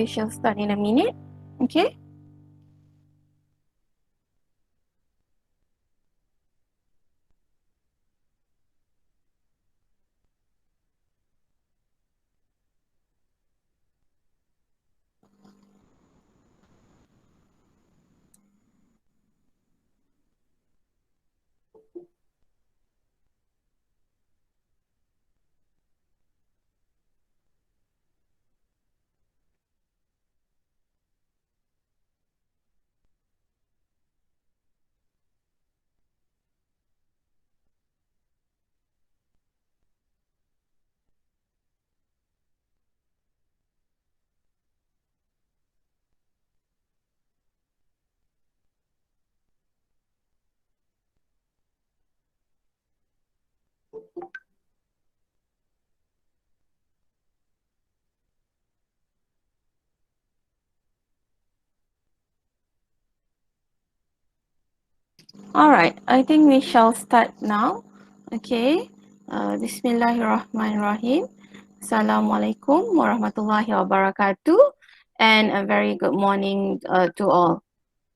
we shall start in a minute. Okay. All right, I think we shall start now. Okay. Bismillahirrahmanirrahim. Assalamualaikum warahmatullahi wabarakatuh. And a very good morning to all.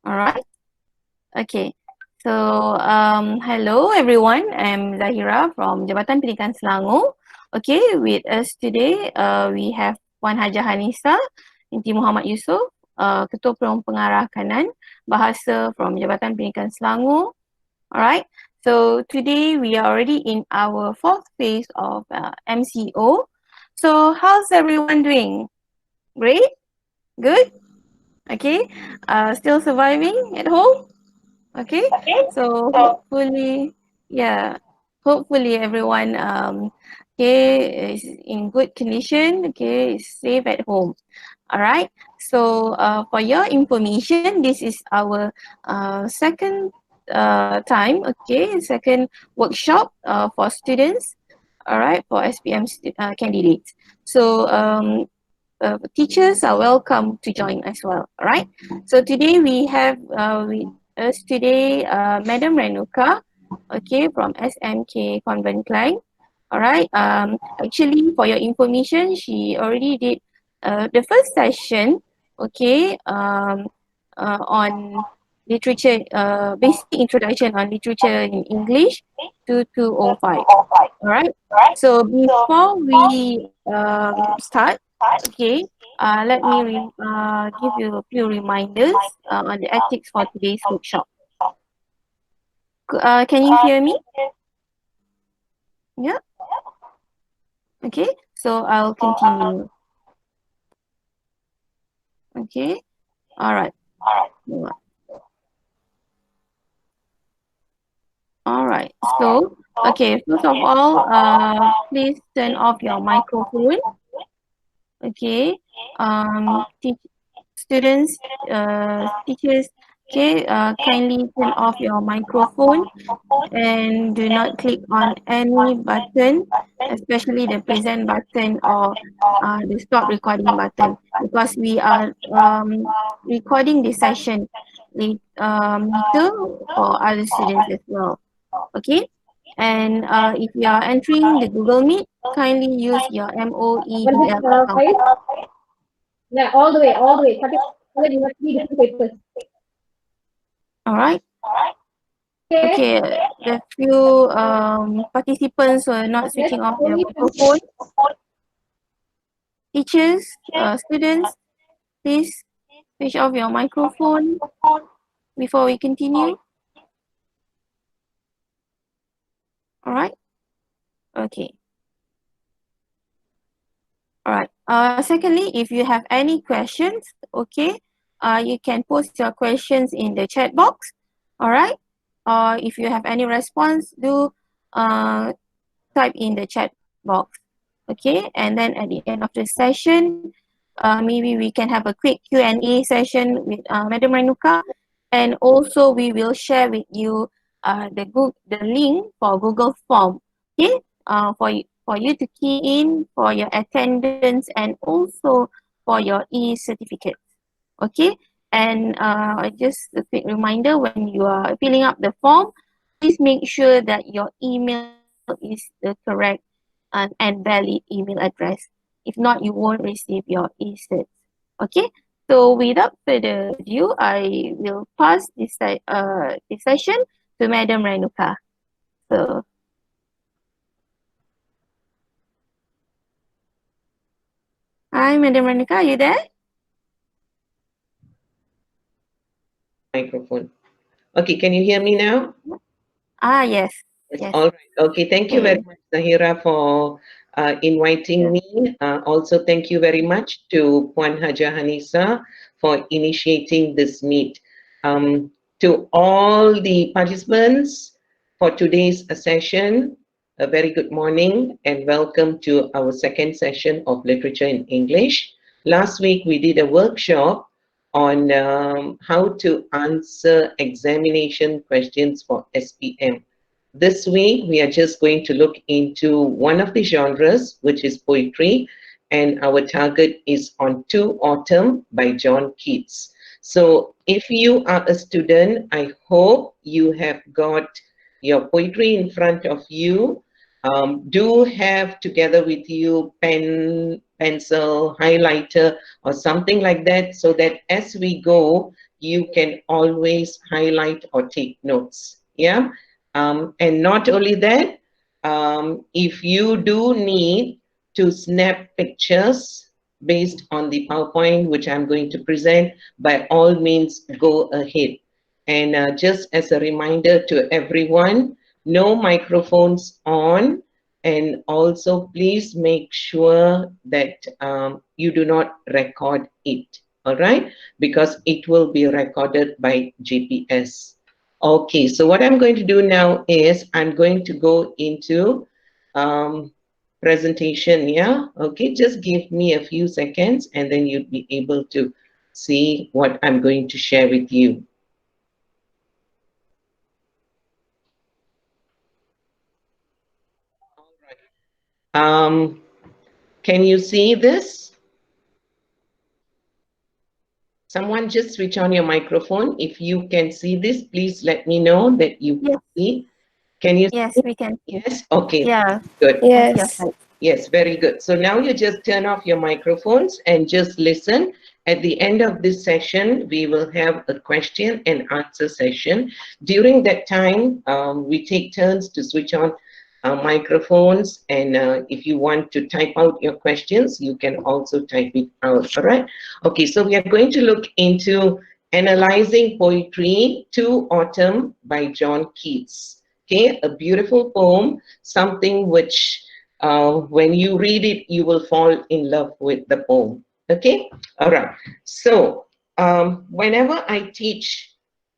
All right. Okay. So, hello everyone. I'm Zahira from Jabatan Pendidikan Selangor. Okay, with us today, we have Puan Hajah Hanisa binti Muhammad Yusof, Ketua Penolong Pengarah Kanan Bahasa from Jabatan Pendidikan Selangor. Alright, so today we are already in our fourth phase of MCO. So how's everyone doing? Great? Good? Okay, still surviving at home? Okay, so hopefully, yeah, hopefully everyone is in good condition, okay, is safe at home. Alright, so for your information, this is our second time, okay, second workshop for students, alright, for SPM candidates. So teachers are welcome to join as well, alright. So today we have with us today Madam Renuka, okay, from SMK Convent Klang. Alright, actually for your information, she already did the first session, okay, on literature, basic introduction on literature in English 2205. Alright, so before we start, okay, let me give you a few reminders on the ethics for today's workshop. Can you hear me? Yeah. Okay, so I'll continue. Okay, all right. All right. So, okay, first of all, please turn off your microphone. Okay. Students, teachers, okay, kindly turn off your microphone and do not click on any button, especially the present button or the stop recording button, because we are recording this session later for other students as well. Okay, and if you are entering the Google Meet, kindly use your MOEDL account. Yeah, all the way. But you must be different papers. All right. Okay, the few participants were not switching off their microphone. Teachers, students, please switch off your microphone before we continue. All right. Okay. All right. Secondly, if you have any questions, okay, you can post your questions in the chat box. All right. Or if you have any response, do type in the chat box. Okay. And then at the end of the session, maybe we can have a quick Q&A session with Madam Renuka. And also we will share with you the link for Google Form. Okay. For you to key in for your attendance and also for your e-certificates. Okay, and just a quick reminder, when you are filling up the form, please make sure that your email is the correct and valid email address. If not, you won't receive your e-certs. Okay, so without further ado, I will pass this session to Madam Renuka. So, hi, Madam Renuka, are you there? Microphone. Okay, can you hear me now? Yes. Yes, Yes. all right. Okay, thank you very much, Zahira, for inviting me. Also, thank you very much to Puan Haja Hanisa for initiating this meet. To all the participants for today's session, a very good morning and welcome to our second session of Literature in English. Last week, we did a workshop on how to answer examination questions for SPM. This week, we are just going to look into one of the genres, which is poetry, and our target is on To Autumn by John Keats. So if you are a student, I hope you have got your poetry in front of you. Do have together with you pen, pencil, highlighter, or something like that, so that as we go, you can always highlight or take notes. Yeah. And not only that, if you do need to snap pictures based on the PowerPoint, which I'm going to present, by all means, go ahead. And just as a reminder to everyone, no microphones on, and also please make sure that you do not record it, all right? Because it will be recorded by GPS. Okay, so what I'm going to do now is I'm going to go into presentation, yeah? Okay, just give me a few seconds and then you'll be able to see what I'm going to share with you. All right. Can you see this? Someone just switch on your microphone. If you can see this, please let me know that you can see. Can you Yes, see? we can. Yes? Okay. Yeah. Good. Yes. Yes, very good. So now you just turn off your microphones and just listen. At the end of this session, we will have a question and answer session. During that time, we take turns to switch on microphones. And if you want to type out your questions, you can also type it out. All right. Okay, so we are going to look into Analyzing Poetry to Autumn by John Keats. Okay, a beautiful poem, something which when you read it, you will fall in love with the poem. Okay, all right. So whenever I teach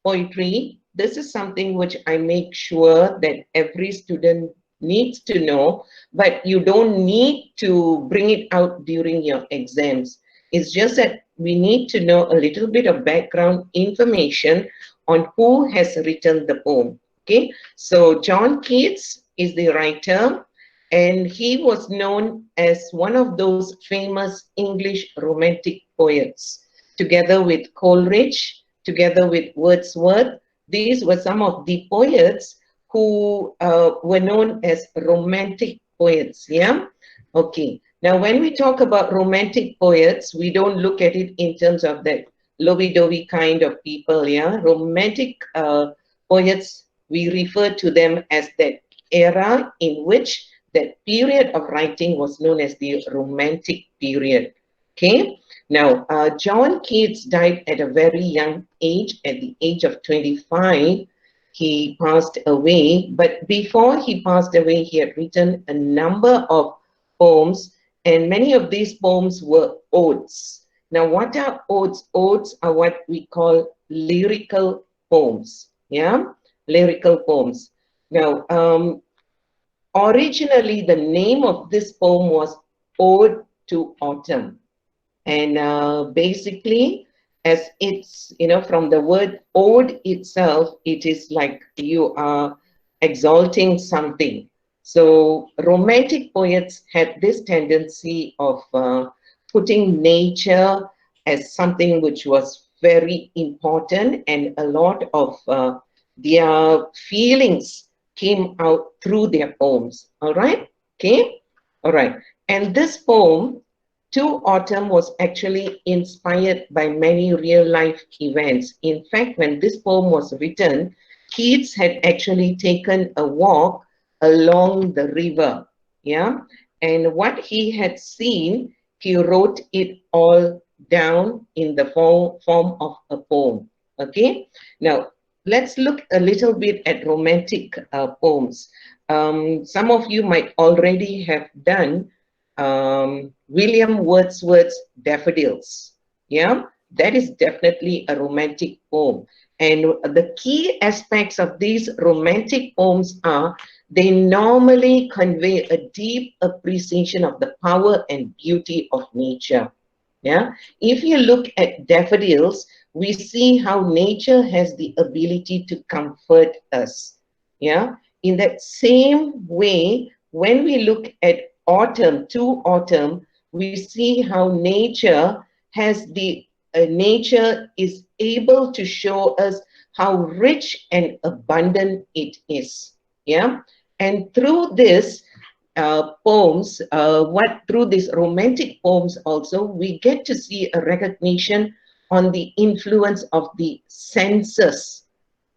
poetry, this is something which I make sure that every student needs to know, but you don't need to bring it out during your exams. It's just that we need to know a little bit of background information on who has written the poem. Okay, so John Keats is the writer, and he was known as one of those famous English romantic poets. Together with Coleridge, together with Wordsworth, these were some of the poets who were known as romantic poets, yeah? Okay, now when we talk about romantic poets, we don't look at it in terms of that lovey-dovey kind of people, yeah? Romantic poets, we refer to them as that era in which that period of writing was known as the Romantic period. Okay, now John Keats died at a very young age, at the age of 25. He passed away, but before he passed away, he had written a number of poems, and many of these poems were odes. Now, what are odes? Odes are what we call lyrical poems. Yeah, lyrical poems. Now, originally, the name of this poem was Ode to Autumn. And basically, as it's, from the word ode itself, it is like you are exalting something. So romantic poets had this tendency of putting nature as something which was very important, and a lot of their feelings came out through their poems. All right? Okay? All right. And this poem To Autumn was actually inspired by many real life events. In fact, when this poem was written, Keats had actually taken a walk along the river. Yeah. And what he had seen, he wrote it all down in the form of a poem. Okay. Now, let's look a little bit at romantic poems. Some of you might already have done William Wordsworth's Daffodils. Yeah, that is definitely a romantic poem. And the key aspects of these romantic poems are they normally convey a deep appreciation of the power and beauty of nature. Yeah, if you look at daffodils, we see how nature has the ability to comfort us. Yeah, in that same way, when we look at autumn, to autumn, we see how nature has nature is able to show us how rich and abundant it is. Yeah, and through this poems, through these romantic poems also, we get to see a recognition on the influence of the senses,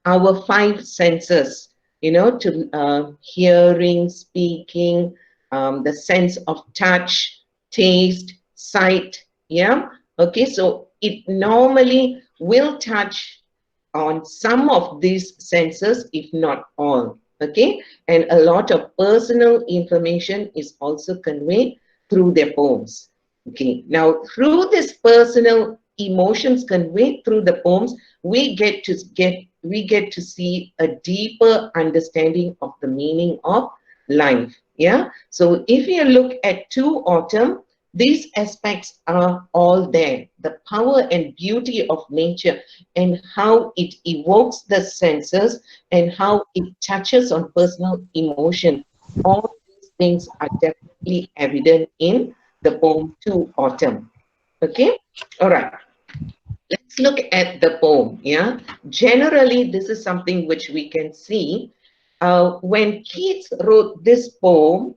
our five senses, to hearing, speaking, the sense of touch, taste, sight. Yeah. Okay. So it normally will touch on some of these senses, if not all. Okay. And a lot of personal information is also conveyed through their poems. Okay. Now, through this personal emotions conveyed through the poems, we get to see a deeper understanding of the meaning of life. Yeah. So if you look at To Autumn, these aspects are all there. The power and beauty of nature and how it evokes the senses and how it touches on personal emotion. All these things are definitely evident in the poem To Autumn. Okay. All right. Let's look at the poem. Yeah. Generally, this is something which we can see. When Keats wrote this poem,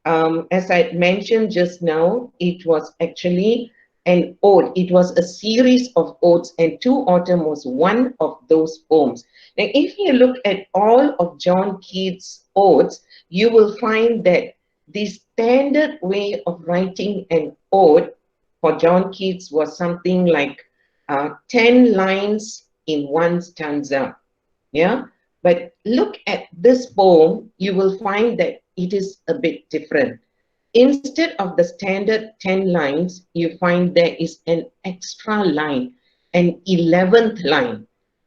as I mentioned just now, it was actually an ode. It was a series of odes, and To Autumn was one of those poems. Now, if you look at all of John Keats' odes, you will find that the standard way of writing an ode for John Keats was something like 10 lines in one stanza. Yeah. But look at this poem, you will find that it is a bit different. Instead of the standard 10 lines, you find there is an extra line, an 11th line.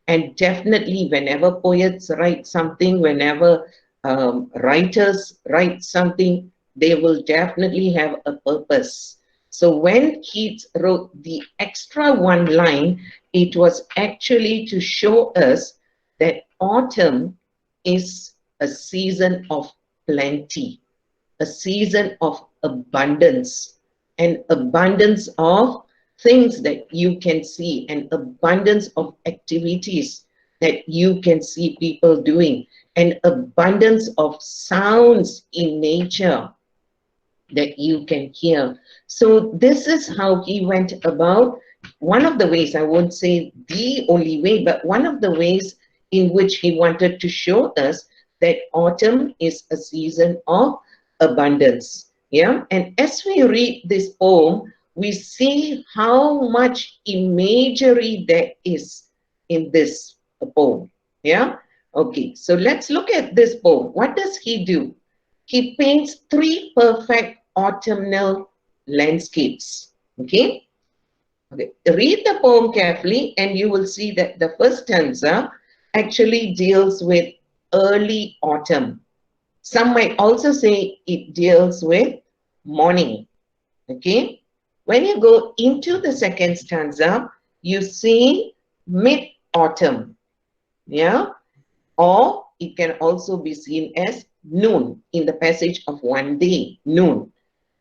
And definitely, whenever poets write something, whenever writers write something, they will definitely have a purpose. So when Keats wrote the extra one line, it was actually to show us that autumn is a season of plenty, a season of abundance, an abundance of things that you can see, an abundance of activities that you can see people doing, an abundance of sounds in nature that you can hear. So this is how he went about. One of the ways, I won't say the only way, but one of the ways in which he wanted to show us that autumn is a season of abundance. Yeah. And as we read this poem, we see how much imagery there is in this poem. Yeah. Okay. So let's look at this poem. What does he do? He paints three perfect autumnal landscapes. Okay? Okay. Read the poem carefully and you will see that the first stanza actually deals with early autumn. Some might also say it deals with morning. Okay? When you go into the second stanza, you see mid-autumn. Yeah? Or it can also be seen as noon in the passage of one day, noon.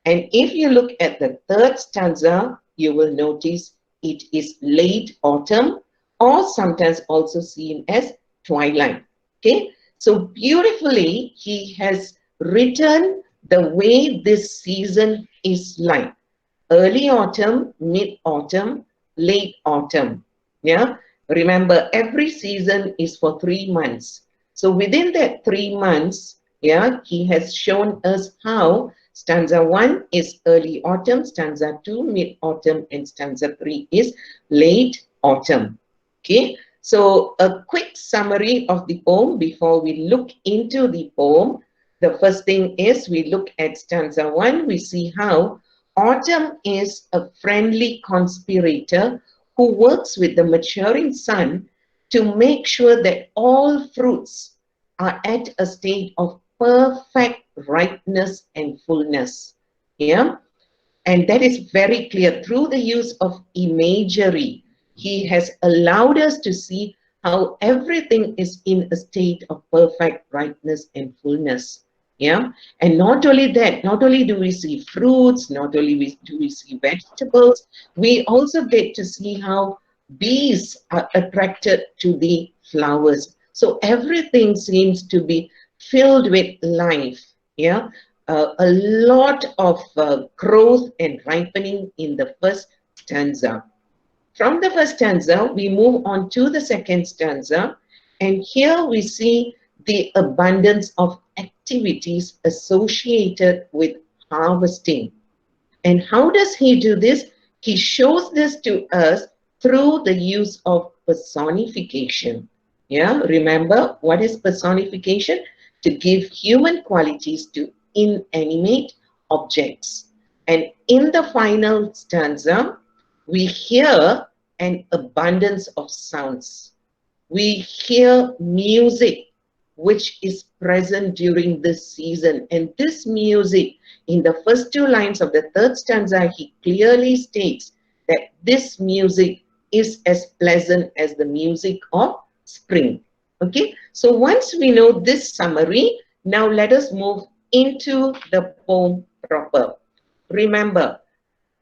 And if you look at the third stanza, you will notice it is late autumn or sometimes also seen as twilight. Okay, so beautifully he has written the way this season is like. early autumn, mid-autumn, late autumn. Yeah, remember every season is for 3 months. So within that 3 months, yeah, he has shown us how stanza 1 is early autumn, stanza 2 mid-autumn, and stanza 3 is late autumn. Okay, so a quick summary of the poem before we look into the poem. The first thing is we look at stanza 1, we see how autumn is a friendly conspirator who works with the maturing sun to make sure that all fruits are at a state of perfect ripeness and fullness. Yeah, and that is very clear through the use of imagery. He has allowed us to see how everything is in a state of perfect ripeness and fullness. Yeah, and not only that, not only do we see fruits, not only do we see vegetables, we also get to see how bees are attracted to the flowers. So everything seems to be filled with life. Yeah, a lot of growth and ripening in the first stanza. From the first stanza, we move on to the second stanza, and here we see the abundance of activities associated with harvesting. And how does he do this? He shows this to us through the use of personification. Yeah, remember what is personification? To give human qualities to inanimate objects. And in the final stanza, we hear an abundance of sounds. We hear music which is present during this season, and this music, in the first 2 lines of the third stanza, he clearly states that this music is as pleasant as the music of spring. Okay, so once we know this summary, now let us move into the poem proper. Remember,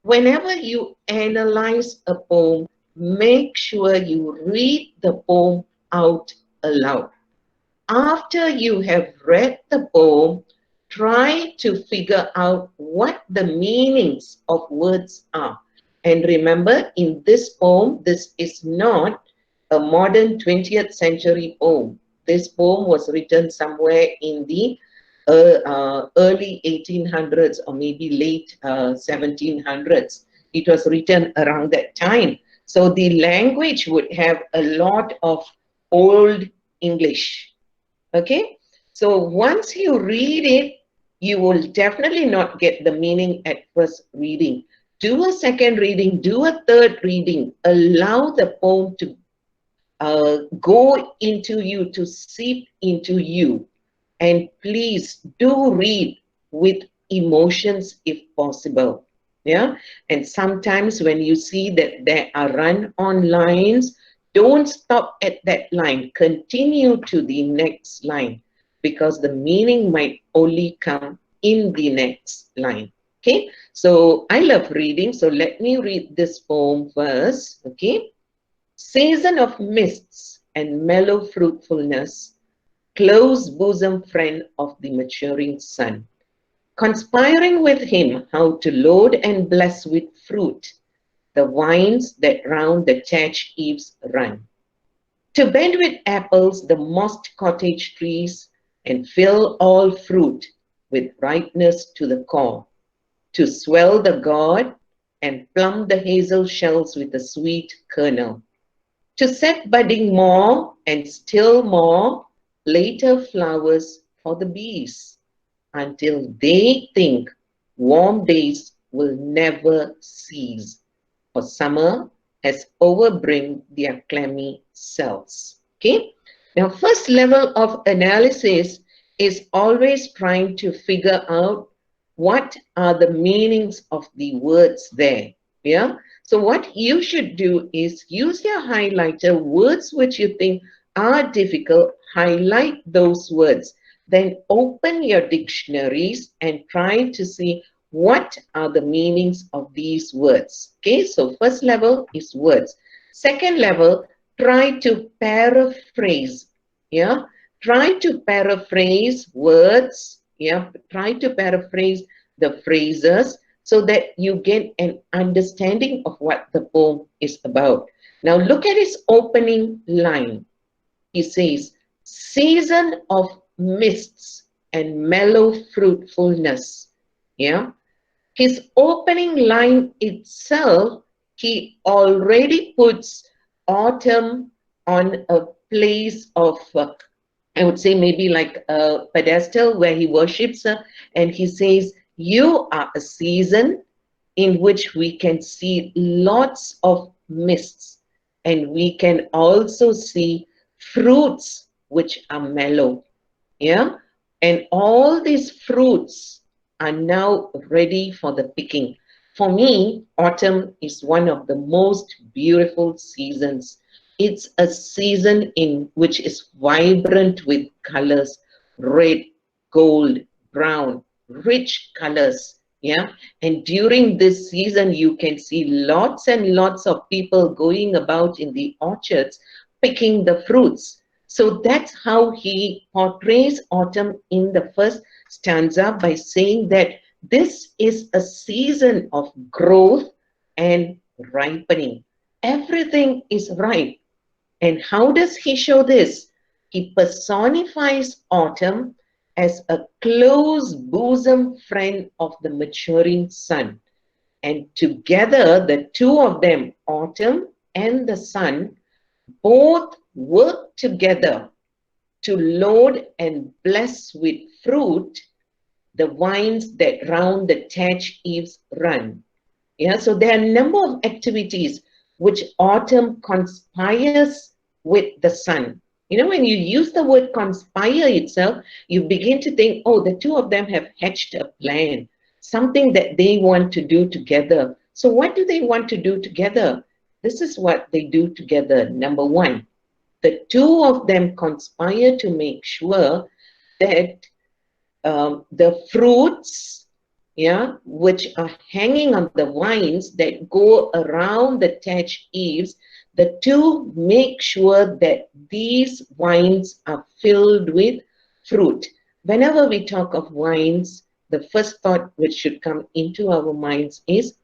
whenever you analyze a poem, make sure you read the poem out aloud. After you have read the poem, try to figure out what the meanings of words are. And remember, in this poem, this is not a modern 20th century poem. This poem was written somewhere in the early 1800s or maybe late 1700s. It was written around that time. So the language would have a lot of old English. Okay, so once you read it, you will definitely not get the meaning at first reading. Do a second reading, do a third reading, allow the poem to go into you, to seep into you. And please do read with emotions if possible. Yeah, and sometimes when you see that there are run-on lines, don't stop at that line. Continue to the next line because the meaning might only come in the next line. Okay, so I love reading, so let me read this poem first. Okay, season of mists and mellow fruitfulness, close bosom friend of the maturing sun, conspiring with him how to load and bless with fruit the vines that round the thatched eaves run, to bend with apples the mossed cottage trees and fill all fruit with ripeness to the core, to swell the gourd and plumb the hazel shells with a sweet kernel, to set budding more and still more later flowers for the bees, until they think warm days will never cease, for summer has overbrimmed their clammy cells. Okay? Now, first level of analysis is always trying to figure out what are the meanings of the words there. Yeah? So what you should do is use your highlighter, words which you think are difficult, highlight those words. Then open your dictionaries and try to see what are the meanings of these words. Okay, so first level is words. Second level, try to paraphrase. Yeah, try to paraphrase words. Yeah, try to paraphrase the phrases so that you get an understanding of what the poem is about. Now look at his opening line. He says, season of mists and mellow fruitfulness. Yeah. His opening line itself, he already puts autumn on a place of, I would say maybe like a pedestal where he worships her, and he says, you are a season in which we can see lots of mists, and we can also see fruits which are mellow. Yeah. And all these fruits are now ready for the picking. For me, autumn is one of the most beautiful seasons. It's a season in which is vibrant with colors, red, gold, brown, rich colors. Yeah. And during this season, you can see lots and lots of people going about in the orchards picking the fruits. So that's how he portrays autumn in the first stanza by saying that this is a season of growth and ripening. Everything is ripe. And how does he show this? He personifies autumn as a close bosom friend of the maturing sun. And together, the two of them, autumn and the sun, both work together to load and bless with fruit the vines that round the thatched eaves run. Yeah, so there are a number of activities which autumn conspires with the sun. You know, when you use the word conspire itself, you begin to think, oh, the two of them have hatched a plan, something that they want to do together. So what do they want to do together? This is what they do together. Number one, the two of them conspire to make sure that the fruits, yeah, which are hanging on the vines that go around the thatched eaves, the two make sure that these vines are filled with fruit. Whenever we talk of vines, the first thought which should come into our minds is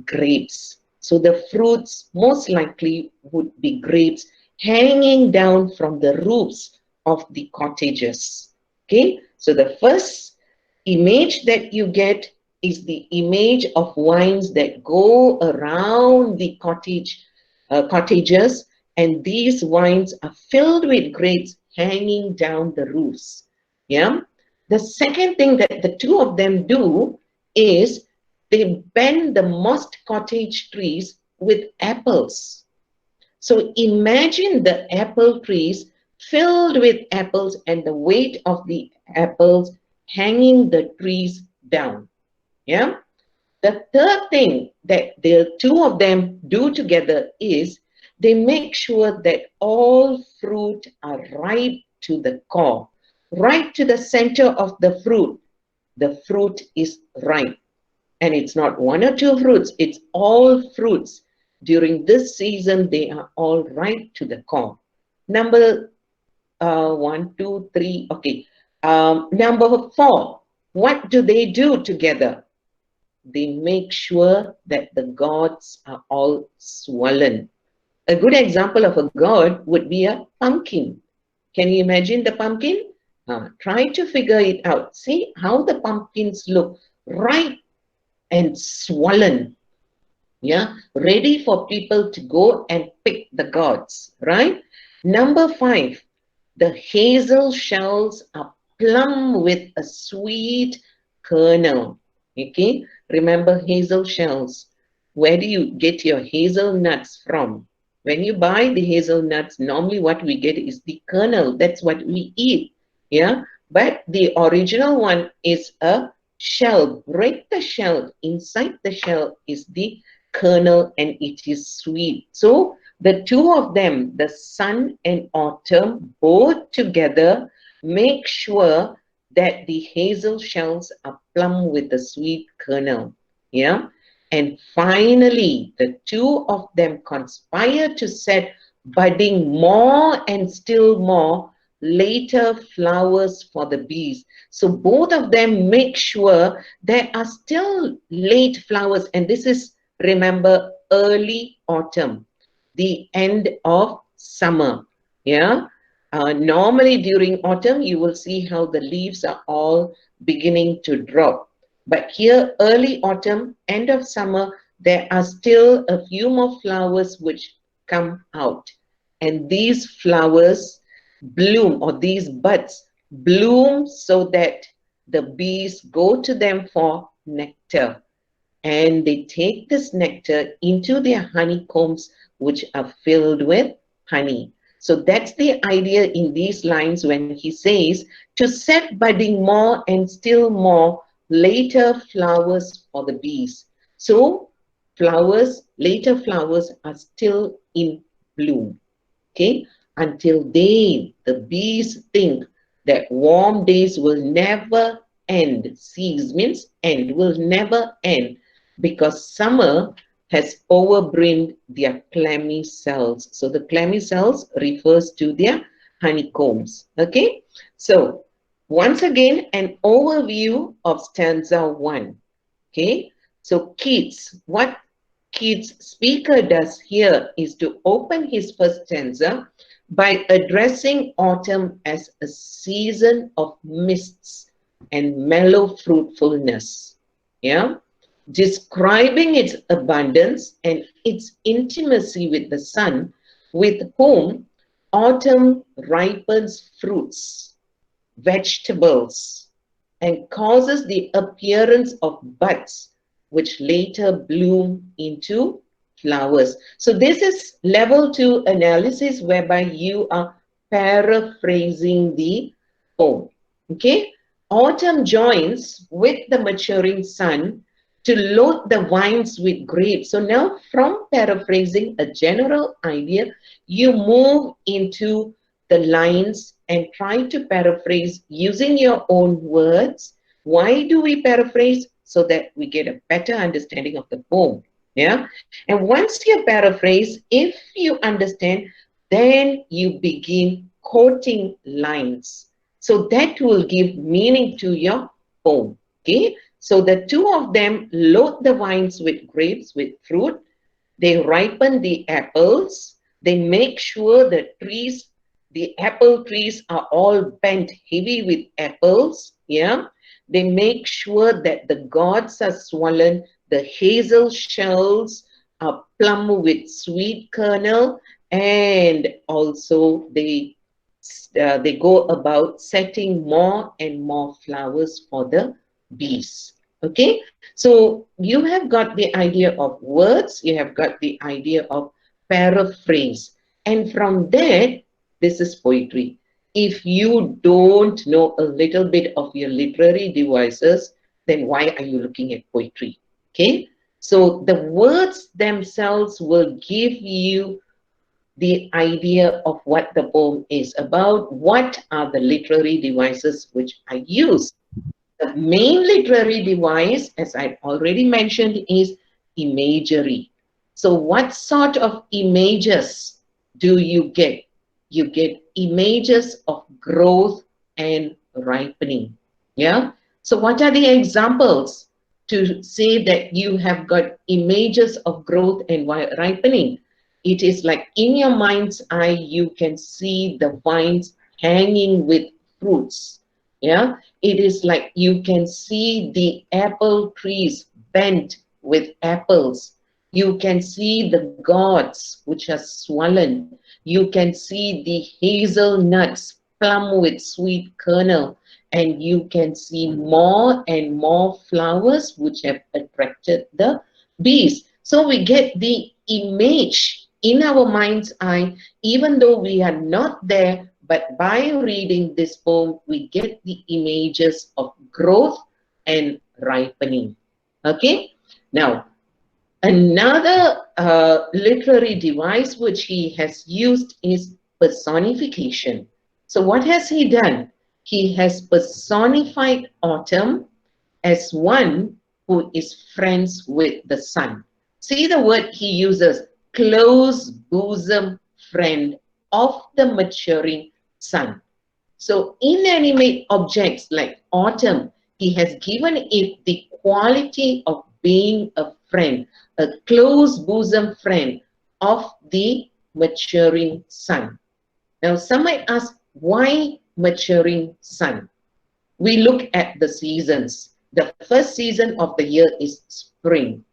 grapes. So the fruits most likely would be grapes hanging down from the roofs of the cottages. Okay, so the first image that you get is the image of vines that go around the cottages, and these vines are filled with grapes hanging down the roofs. Yeah. The second thing that the two of them do is they bend the mossed cottage trees with apples. So imagine the apple trees filled with apples and the weight of the apples hanging the trees down. Yeah. The third thing that the two of them do together is they make sure that all fruit are ripe to the core, right to the center of the fruit. The fruit is ripe. And it's not one or two fruits, it's all fruits. During this season, they are all ripe to the core. Number 1, 2, 3, okay. Number 4, what do they do together? They make sure that the gourds are all swollen. A good example of a gourd would be a pumpkin. Can you imagine the pumpkin? Try to figure it out. See how the pumpkins look, ripe and swollen. Yeah, ready for people to go and pick the gourds, right? Number 5, the hazel shells are plumb with a sweet kernel. Okay, remember hazel shells. Where do you get your hazelnuts from? When you buy the hazelnuts, normally what we get is the kernel. That's what we eat. Yeah, but the original one is a shell. Break the shell. Inside the shell is the kernel, and it is sweet. So the two of them, the sun and autumn, both together make sure that the hazel shells are plumb with the sweet kernel. Yeah. And finally, the two of them conspire to set budding more and still more later flowers for the bees. So both of them make sure there are still late flowers, and this is, remember, early autumn, the end of summer. Yeah. Normally during autumn, you will see how the leaves are all beginning to drop. But here, early autumn, end of summer, there are still a few more flowers which come out. And these flowers bloom, or these buds bloom, so that the bees go to them for nectar. And they take this nectar into their honeycombs, which are filled with honey. So that's the idea in these lines when he says, to set budding more and still more later flowers for the bees. So flowers, later flowers are still in bloom, okay, until they, the bees, think that warm days will never end. Cease means end, will never end, because summer has overbrimmed their clammy cells. So the clammy cells refers to their honeycombs. Okay, so once again, an overview of stanza 1. Okay, so Keats, what Keats' speaker does here is to open his first stanza by addressing autumn as a season of mists and mellow fruitfulness. Yeah, describing its abundance and its intimacy with the sun, with whom autumn ripens fruits, vegetables, and causes the appearance of buds, which later bloom into flowers. So this is level 2 analysis, whereby you are paraphrasing the poem. Okay, autumn joins with the maturing sun to load the vines with grapes. So now, from paraphrasing a general idea, you move into the lines and try to paraphrase using your own words. Why do we paraphrase? So that we get a better understanding of the poem. Yeah. And once you paraphrase, if you understand, then you begin quoting lines. So that will give meaning to your poem. Okay. So the two of them load the vines with grapes, with fruit. They ripen the apples. They make sure the trees, the apple trees, are all bent heavy with apples. Yeah. They make sure that the gourds are swollen, the hazel shells are plumb with sweet kernel, and also they go about setting more and more flowers for the bees. Okay, so you have got the idea of words, you have got the idea of paraphrase, and from there, this is poetry. If you don't know a little bit of your literary devices, then why are you looking at poetry? Okay, so the words themselves will give you the idea of what the poem is about. What are the literary devices which are used? The main literary device, as I already mentioned, is imagery. So what sort of images do you get? You get images of growth and ripening. Yeah. So what are the examples to say that you have got images of growth and ripening? It is like in your mind's eye, you can see the vines hanging with fruits. Yeah. It is like you can see the apple trees bent with apples. You can see the gourds which are swollen. You can see the hazelnuts plumb with sweet kernel. And you can see more and more flowers which have attracted the bees. So we get the image in our mind's eye, even though we are not there. But by reading this poem, we get the images of growth and ripening. Okay? Now, another literary device which he has used is personification. So what has he done? He has personified autumn as one who is friends with the sun. See the word he uses, close bosom friend of the maturing sun. So inanimate objects like autumn, he has given it the quality of being a friend, a close bosom friend of the maturing sun. Now, some might ask, why maturing sun? We look at the seasons. The first season of the year is spring.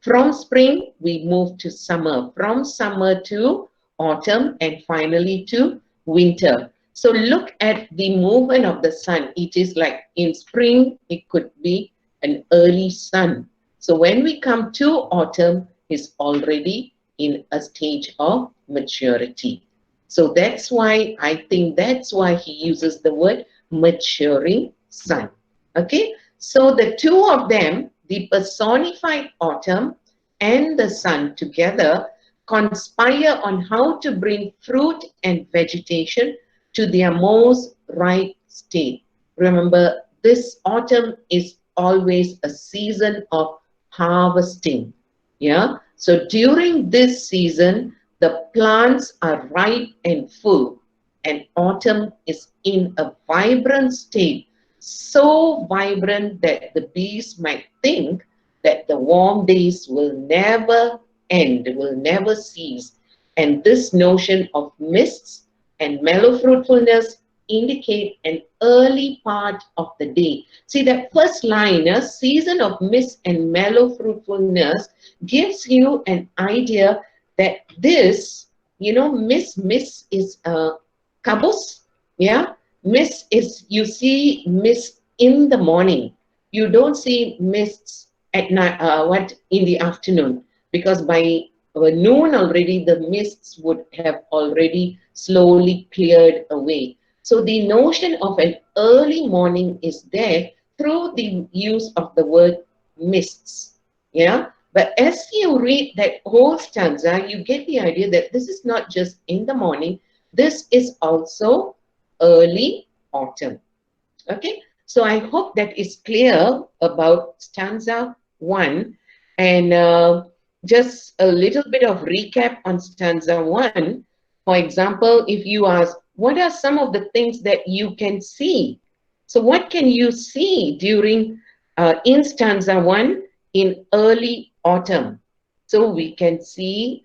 From spring, we move to summer. From summer to autumn, and finally to winter. So look at the movement of the sun. It is like in spring, it could be an early sun. So when we come to autumn, it's already in a stage of maturity. So that's why I think that's why he uses the word maturing sun. Okay, so the two of them, the personified autumn and the sun together, conspire on how to bring fruit and vegetation to their most right state. Remember, this autumn is always a season of harvesting. Yeah, so during this season, the plants are ripe and full, and autumn is in a vibrant state, so vibrant that the bees might think that the warm days will never end, will never cease. And this notion of mists and mellow fruitfulness indicate an early part of the day. See, that first line, a season of mist and mellow fruitfulness, gives you an idea that this, mist is kabus, yeah. Mist is, you see mist in the morning. You don't see mists at night, in the afternoon, because by noon already the mists would have already slowly cleared away. So the notion of an early morning is there through the use of the word mists. Yeah. But as you read that whole stanza, you get the idea that this is not just in the morning, this is also early autumn. Okay, so I hope that is clear about stanza 1. And just a little bit of recap on stanza 1. For example, if you ask, what are some of the things that you can see? So what can you see during in stanza 1 in early autumn? So we can see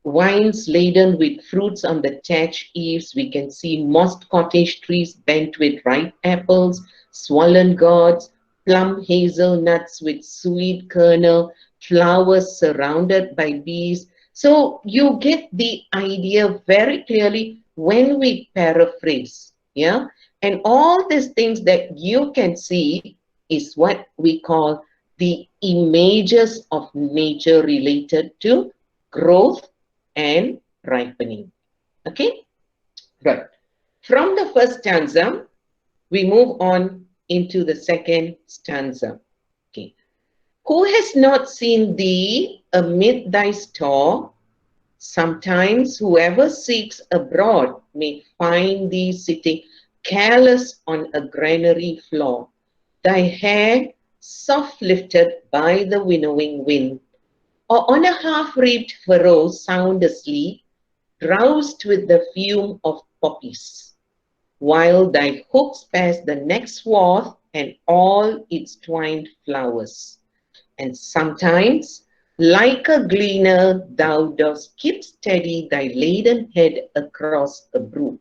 vines laden with fruits on the thatched eaves. We can see mossed cottage trees bent with ripe apples, swollen gourds, plum hazelnuts with sweet kernel, flowers surrounded by bees. So you get the idea very clearly when we paraphrase. Yeah. And all these things that you can see is what we call the images of nature related to growth and ripening. Okay, right. From the first stanza, we move on into the second stanza. Okay, who has not seen thee amid thy store? Sometimes whoever seeks abroad may find thee sitting careless on a granary floor, thy hair soft lifted by the winnowing wind, or on a half-reaped furrow sound asleep, drowsed with the fume of poppies, while thy hooks pass the next swath and all its twined flowers. And sometimes, like a gleaner, thou dost keep steady thy laden head across a brook,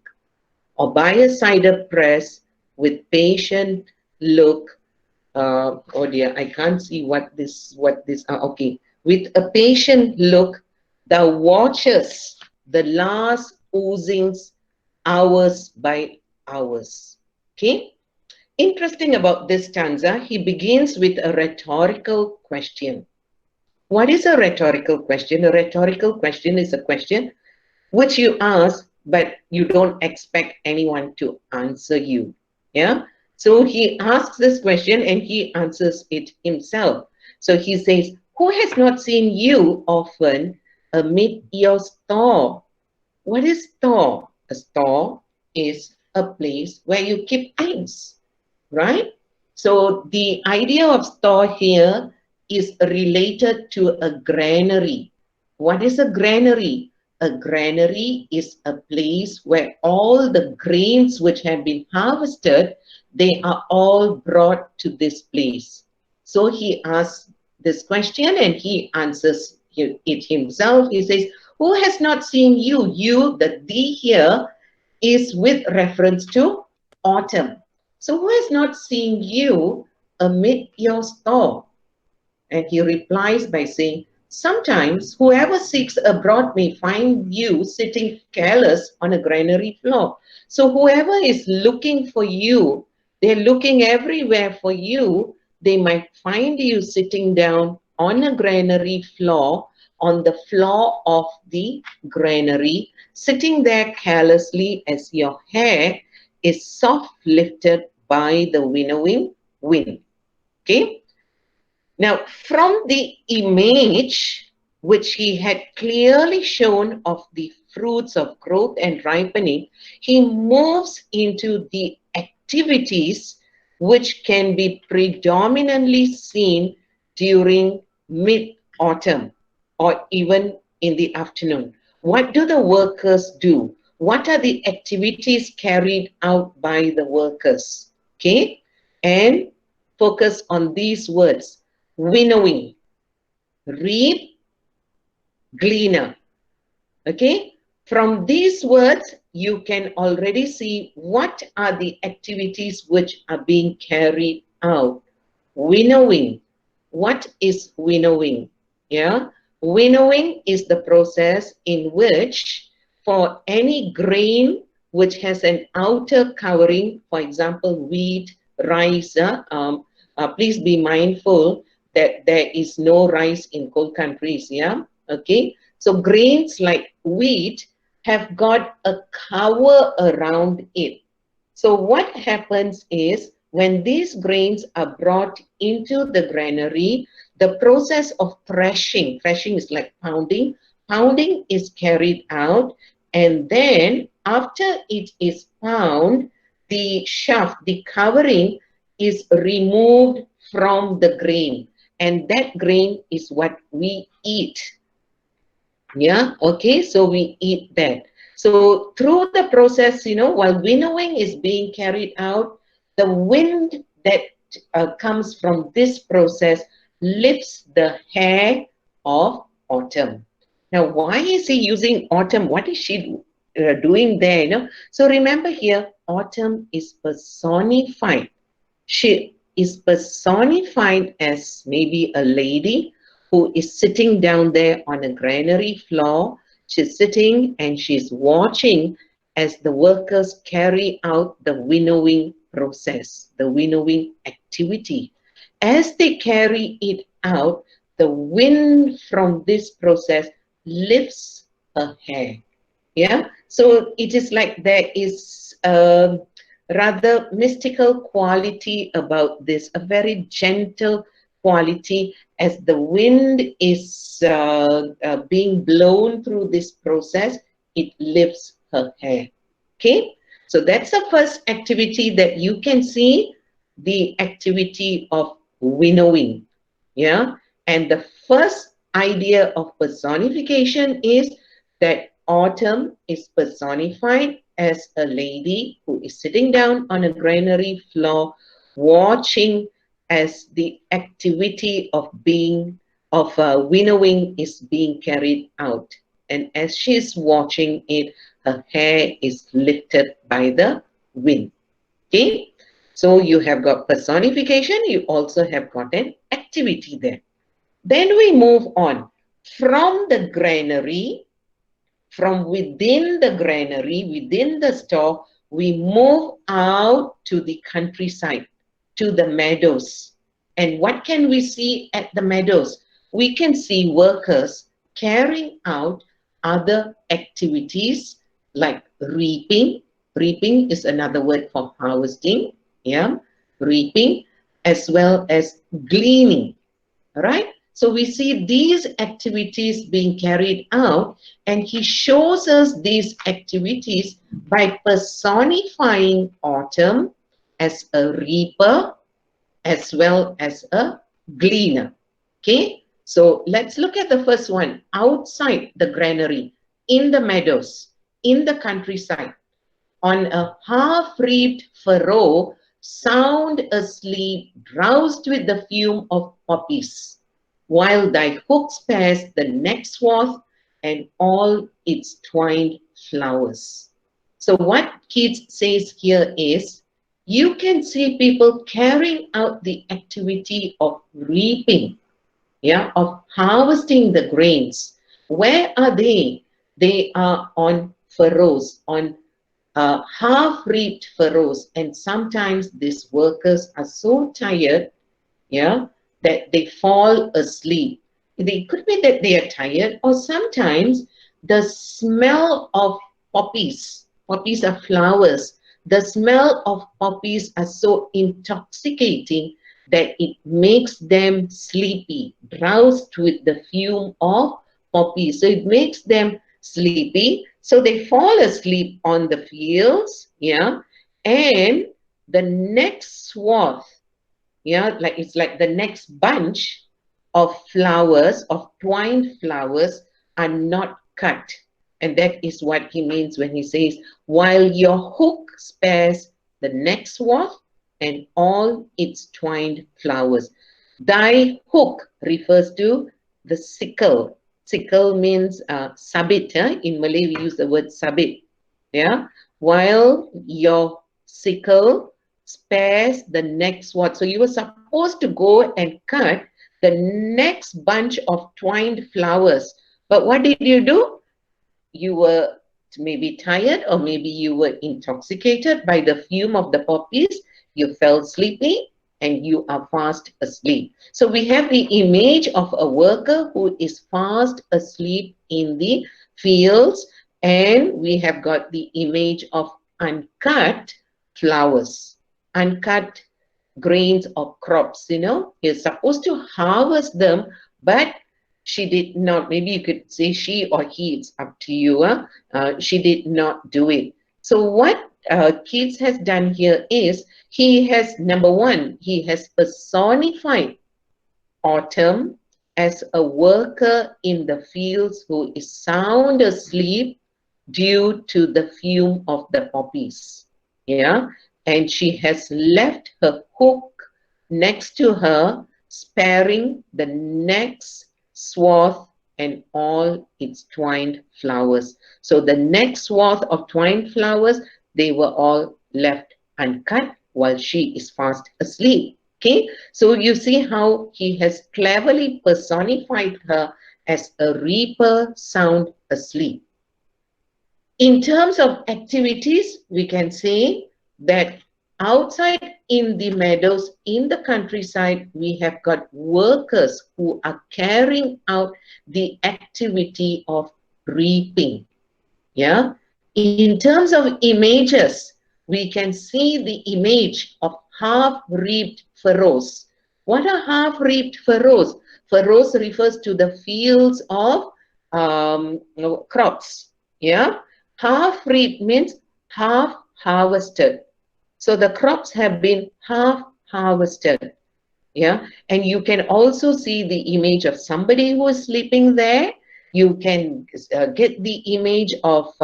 or by a cider press with patient look. Oh dear, I can't see okay. With a patient look, thou watchest the last oozings hours by hours. Okay? Interesting about this stanza, he begins with a rhetorical question. What is a rhetorical question? A rhetorical question is a question which you ask, but you don't expect anyone to answer you. Yeah? So he asks this question and he answers it himself. So he says, who has not seen you often amid your store? What is store? A store is a place where you keep things, right? So the idea of store here is related to a granary. What is a granary? a granary is a place where all the grains which have been harvested, they are all brought to this place. So he asks this question and he answers it himself. He says, who has not seen you? You, the thee here, is with reference to autumn. So who has not seen you amid your store? And he replies by saying, sometimes whoever seeks abroad may find you sitting careless on a granary floor. So whoever is looking for you, they're looking everywhere for you, they might find you sitting down on a granary floor, on the floor of the granary, sitting there carelessly as your hair is soft lifted by the winnowing wind. Okay? Now, from the image which he had clearly shown of the fruits of growth and ripening, he moves into the activities which can be predominantly seen during mid-autumn or even in the afternoon. What do the workers do? What are the activities carried out by the workers? Okay, and focus on these words: winnowing, reap, gleaner. Okay, from these words you can already see what are the activities which are being carried out. Winnowing. What is winnowing? Yeah, winnowing is the process in which for any grain which has an outer covering, for example wheat, rice, please be mindful that there is no rice in cold countries. Yeah, okay, so grains like wheat have got a cover around it. So what happens is, when these grains are brought into the granary, the process of threshing is like pounding is carried out, and then after it is pound, the shaft, the covering is removed from the grain, and that grain is what we eat. Yeah, okay, so we eat that. So through the process, while winnowing is being carried out, the wind that comes from this process lifts the hair of autumn. Now, why is he using autumn? What is she doing there? So remember here, autumn is personified. She is personified as maybe a lady who is sitting down there on a granary floor. She's sitting and she's watching as the workers carry out the winnowing process, the winnowing activity. As they carry it out, the wind from this process lifts her hair. Yeah, so it is like there is a rather mystical quality about this, a very gentle quality as the wind is being blown through this process, it lifts her hair. Okay, so that's the first activity that you can see, the activity of winnowing. Yeah, and the first idea of personification is that autumn is personified as a lady who is sitting down on a granary floor watching as the activity of winnowing is being carried out, and as she is watching it, her hair is lifted by the wind. Okay, so you have got personification, you also have got an activity there. Then we move on from the granary. From within the granary, within the store, we move out to the countryside, to the meadows. And what can we see at the meadows? We can see workers carrying out other activities like reaping. Reaping is another word for harvesting. Yeah, reaping, as well as gleaning. All right. So we see these activities being carried out, and he shows us these activities by personifying autumn as a reaper as well as a gleaner. Okay, so let's look at the first one, outside the granary. in the meadows, in the countryside, on a half-reaped furrow, sound asleep, drowsed with the fume of poppies, while thy hook spares the neck swath and all its twined flowers. So what Keats says here is, you can see people carrying out the activity of reaping, yeah, of harvesting the grains. Where are they? They are on furrows, on half-reaped furrows, and sometimes these workers are so tired, yeah, that they fall asleep. It could be that they are tired, or sometimes the smell of poppies are flowers, the smell of poppies are so intoxicating that it makes them sleepy, drowsed with the fume of poppies. So it makes them sleepy, so they fall asleep on the fields, yeah, and the next swath, yeah, like it's like the next bunch of flowers, of twined flowers, are not cut. And that is what he means when he says, while your hook spares the next swath and all its twined flowers. Thy hook refers to the sickle. Sickle means sabit. In Malay, we use the word sabit. Yeah. While your sickle spares the next swath. So you were supposed to go and cut the next bunch of twined flowers. But what did you do? You were maybe tired, or maybe you were intoxicated by the fume of the poppies. You fell sleepy and you are fast asleep. So we have the image of a worker who is fast asleep in the fields, and we have got the image of uncut flowers, uncut grains or crops. You know, you're supposed to harvest them, but she did not. Maybe you could say she or he, it's up to you. She did not do it. So what Keats has done here is, he has, number one, he has personified autumn as a worker in the fields who is sound asleep due to the fume of the poppies. Yeah, and she has left her hook next to her, sparing the next swath and all its twined flowers. So the next swath of twined flowers, they were all left uncut while she is fast asleep. Okay, so you see how he has cleverly personified her as a reaper sound asleep. In terms of activities, we can say that outside in the meadows, in the countryside, we have got workers who are carrying out the activity of reaping. Yeah. In terms of images, we can see the image of half-reaped furrows. What are half-reaped furrows? Furrows refers to the fields of crops. Yeah. Half-reaped means half harvested. So the crops have been half harvested. Yeah. And you can also see the image of somebody who is sleeping there. You can get the image of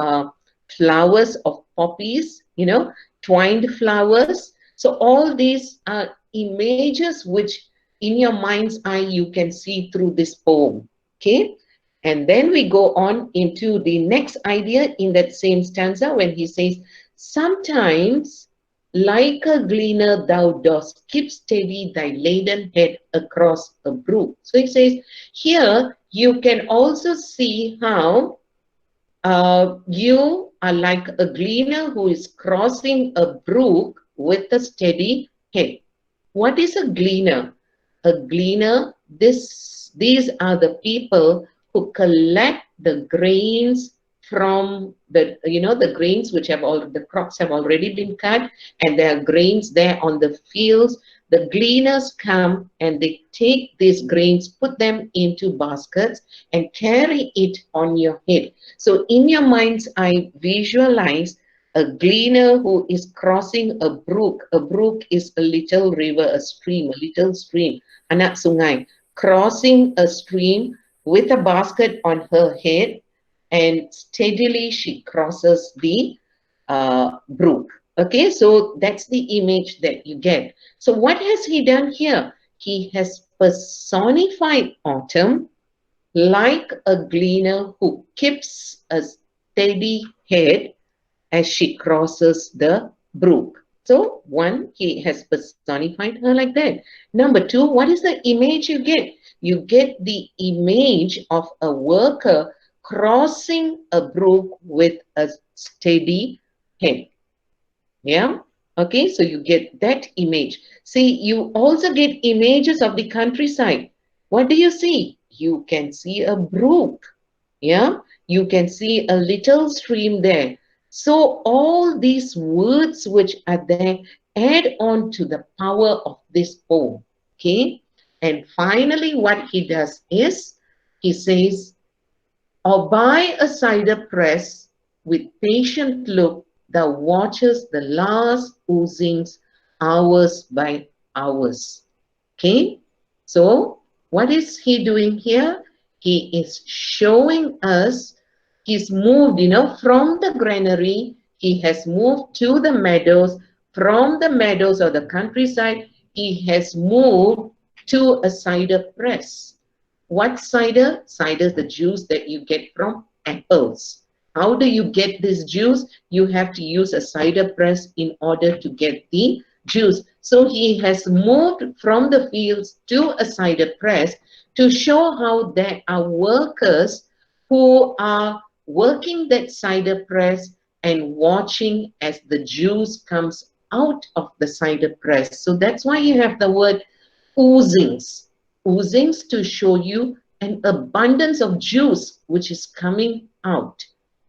flowers of poppies, you know, twined flowers. So all these are images which in your mind's eye you can see through this poem. Okay. And then we go on into the next idea in that same stanza when he says, sometimes like a gleaner thou dost keep steady thy laden head across a brook. So he says, here you can also see how you are like a gleaner who is crossing a brook with a steady head. What is a gleaner? A gleaner, these are the people who collect the grains from the, you know, the grains which have all, the crops have already been cut and there are grains there on the fields. The gleaners come and they take these grains, put them into baskets and carry it on your head. So in your mind's eye, visualize a gleaner who is crossing a brook. A brook is a little river, a little stream, anak sungai, crossing a stream with a basket on her head, and steadily she crosses the brook. Okay, so that's the image that you get. So what has he done here? He has personified autumn like a gleaner who keeps a steady head as she crosses the brook. So one, he has personified her like that. Number two, what is the image you get? You get the image of a worker crossing a brook with a steady head. Yeah. Okay, so you get that image. See, you also get images of the countryside. What do you see? You can see a brook. Yeah, you can see a little stream there. So all these words which are there add on to the power of this poem. Okay, and finally what he does is he says, or by a cider press with patient look thou watches the last oozings hours by hours. Okay, so what is he doing here? He is showing us he's moved, from the granary, he has moved to the meadows. From the meadows or the countryside, he has moved to a cider press. What cider? Cider is the juice that you get from apples. How do you get this juice? You have to use a cider press in order to get the juice. So he has moved from the fields to a cider press to show how there are workers who are working that cider press and watching as the juice comes out of the cider press. So that's why you have the word oozings. Oozings to show you an abundance of juice which is coming out.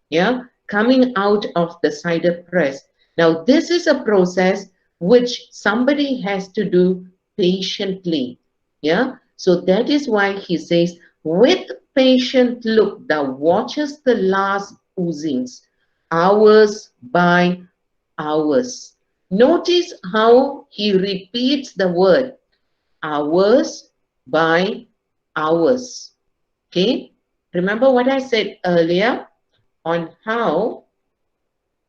Yeah, coming out of the cider press. Now, this is a process which somebody has to do patiently. Yeah, so that is why he says, with patient look, thou watches the last oozings, hours by hours. Notice how he repeats the word hours by hours. Okay, remember what I said earlier on how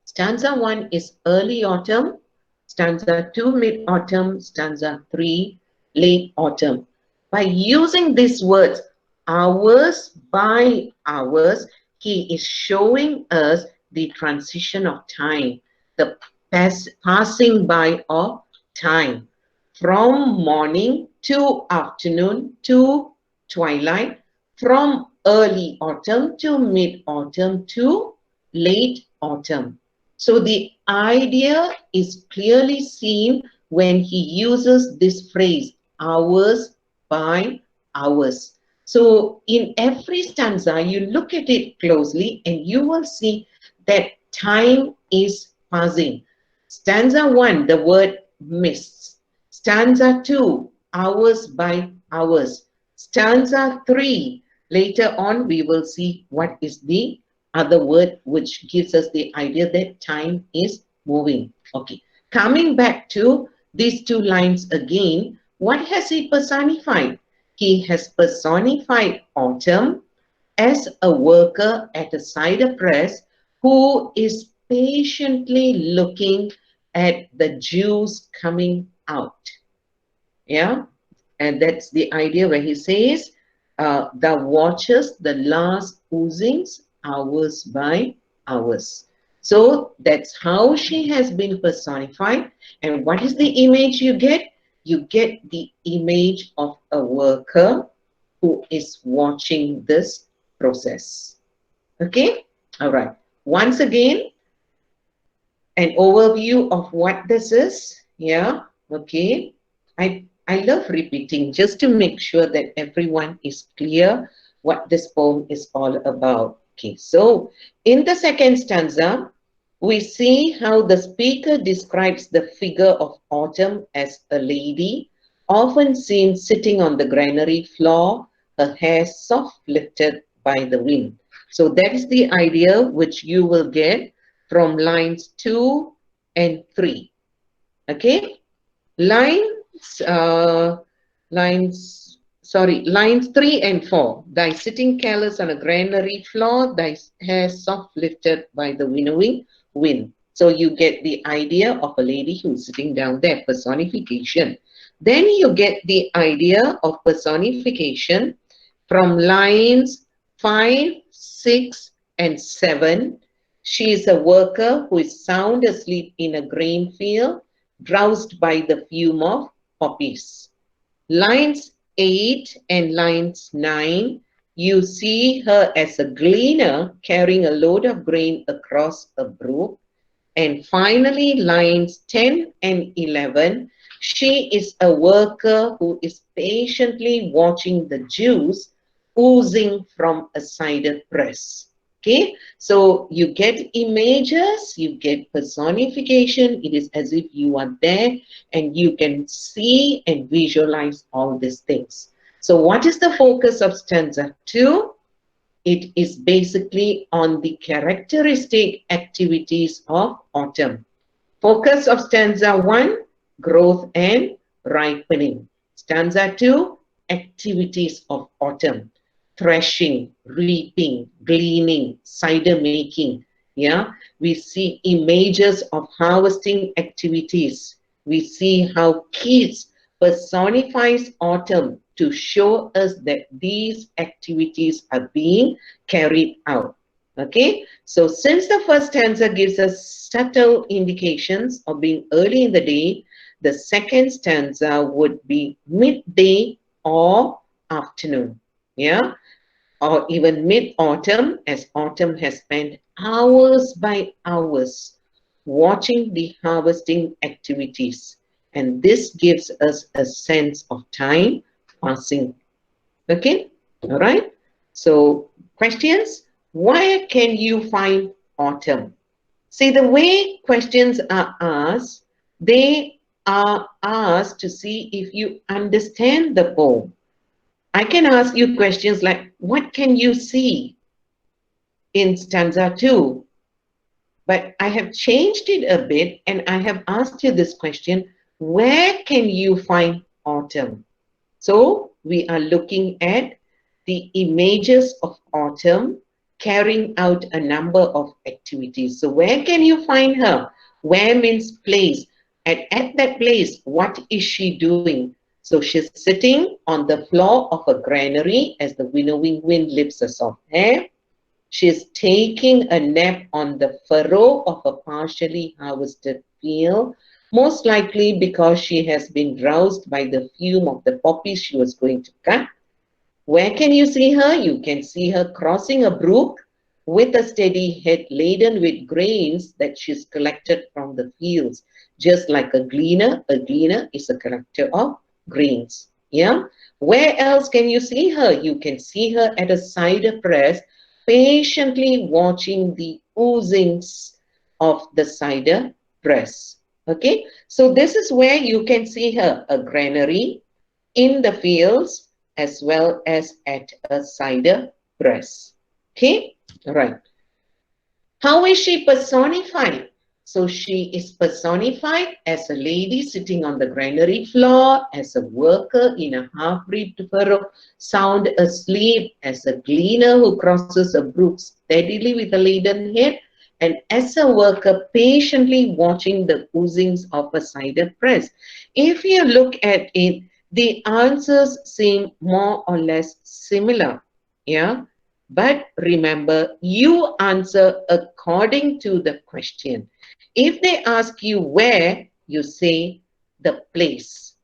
stanza 1 is early autumn, stanza 2 mid-autumn, stanza 3 late autumn. By using these words, hours by hours, he is showing us the transition of time, the passing by of time from morning to afternoon to twilight, from early autumn to mid-autumn to late autumn. So the idea is clearly seen when he uses this phrase, hours by hours. So in every stanza, you look at it closely and you will see that time is passing. Stanza 1, the word mists. Stanza 2, hours by hours. Stanza 3, later on we will see what is the other word which gives us the idea that time is moving. Okay, coming back to these two lines again, what has he personified? He has personified autumn as a worker at a cider press who is patiently looking at the juice coming out. Yeah, and that's the idea where he says, thou watches the last oozings hours by hours. So that's how she has been personified. And what is the image you get? You get the image of a worker who is watching this process. Okay? All right. Once again, an overview of what this is. Yeah. Okay. I love repeating just to make sure that everyone is clear what this poem is all about. Okay, so in the second stanza, we see how the speaker describes the figure of autumn as a lady, often seen sitting on the granary floor, her hair soft lifted by the wind. So that is the idea which you will get from lines 2 and 3. Okay, lines lines 3 and 4. Thy sitting careless on a granary floor, thy hair soft lifted by the winnowing wind. So you get the idea of a lady who's sitting down there, personification. Then you get the idea of personification from lines 5, 6, and 7. She is a worker who is sound asleep in a grain field, drowsed by the fume of poppies. Lines 8 and lines 9, you see her as a gleaner carrying a load of grain across a brook. And finally, lines 10 and 11, she is a worker who is patiently watching the juice oozing from a cider press. Okay, so you get images, you get personification. It is as if you are there and you can see and visualize all these things. So what is the focus of stanza 2? It is basically on the characteristic activities of autumn. Focus of stanza 1, growth and ripening. Stanza 2, activities of autumn. Threshing, reaping, gleaning, cider making. Yeah, we see images of harvesting activities. We see how Keats personifies autumn to show us that these activities are being carried out. Okay, so since the first stanza gives us subtle indications of being early in the day, the second stanza would be midday or afternoon. Yeah, or even mid-autumn, as autumn has spent hours by hours watching the harvesting activities. And this gives us a sense of time passing. Okay, all right. So, questions? Where can you find autumn? See, the way questions are asked, they are asked to see if you understand the poem. I can ask you questions like, what can you see in stanza 2? But I have changed it a bit and I have asked you this question, where can you find autumn? So we are looking at the images of autumn carrying out a number of activities. So where can you find her? Where means place. At that place, what is she doing? So she's sitting on the floor of a granary as the winnowing wind lifts her soft hair. She's taking a nap on the furrow of a partially harvested field, most likely because she has been roused by the fume of the poppies she was going to cut. Where can you see her? You can see her crossing a brook with a steady head laden with grains that she's collected from the fields. Just like a gleaner is a collector of grains. Yeah. Where else can you see her? You can see her at a cider press, patiently watching the oozings of the cider press. Okay, so this is where you can see her, a granary, in the fields, as well as at a cider press. Okay, all right. How is she personified? So she is personified as a lady sitting on the granary floor, as a worker in a half-reaped furrow, sound asleep, as a gleaner who crosses a brook steadily with a laden head, and as a worker patiently watching the oozings of a cider press. If you look at it, the answers seem more or less similar. Yeah. But remember, you answer according to the question. If they ask you where, you say the place.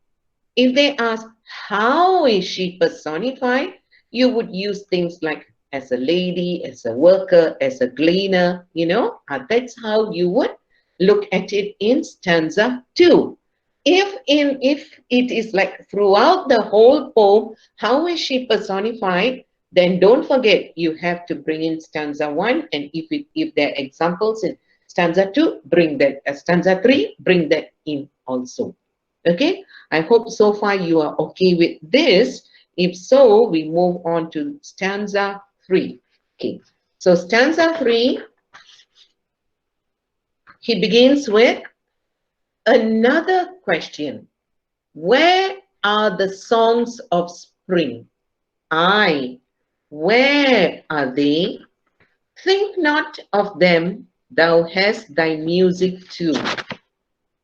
If they ask how is she personified, you would use things like as a lady, as a worker, as a gleaner, you know, that's how you would look at it in stanza 2. If it is like throughout the whole poem, how is she personified? Then don't forget, you have to bring in stanza 1, and if there are examples in stanza 2, bring that. Stanza 3, bring that in also. Okay, I hope so far you are okay with this. If so, we move on to stanza 3. Okay, so stanza 3, he begins with another question. Where are the songs of spring. Aye, where are they? Think not of them, thou hast thy music too.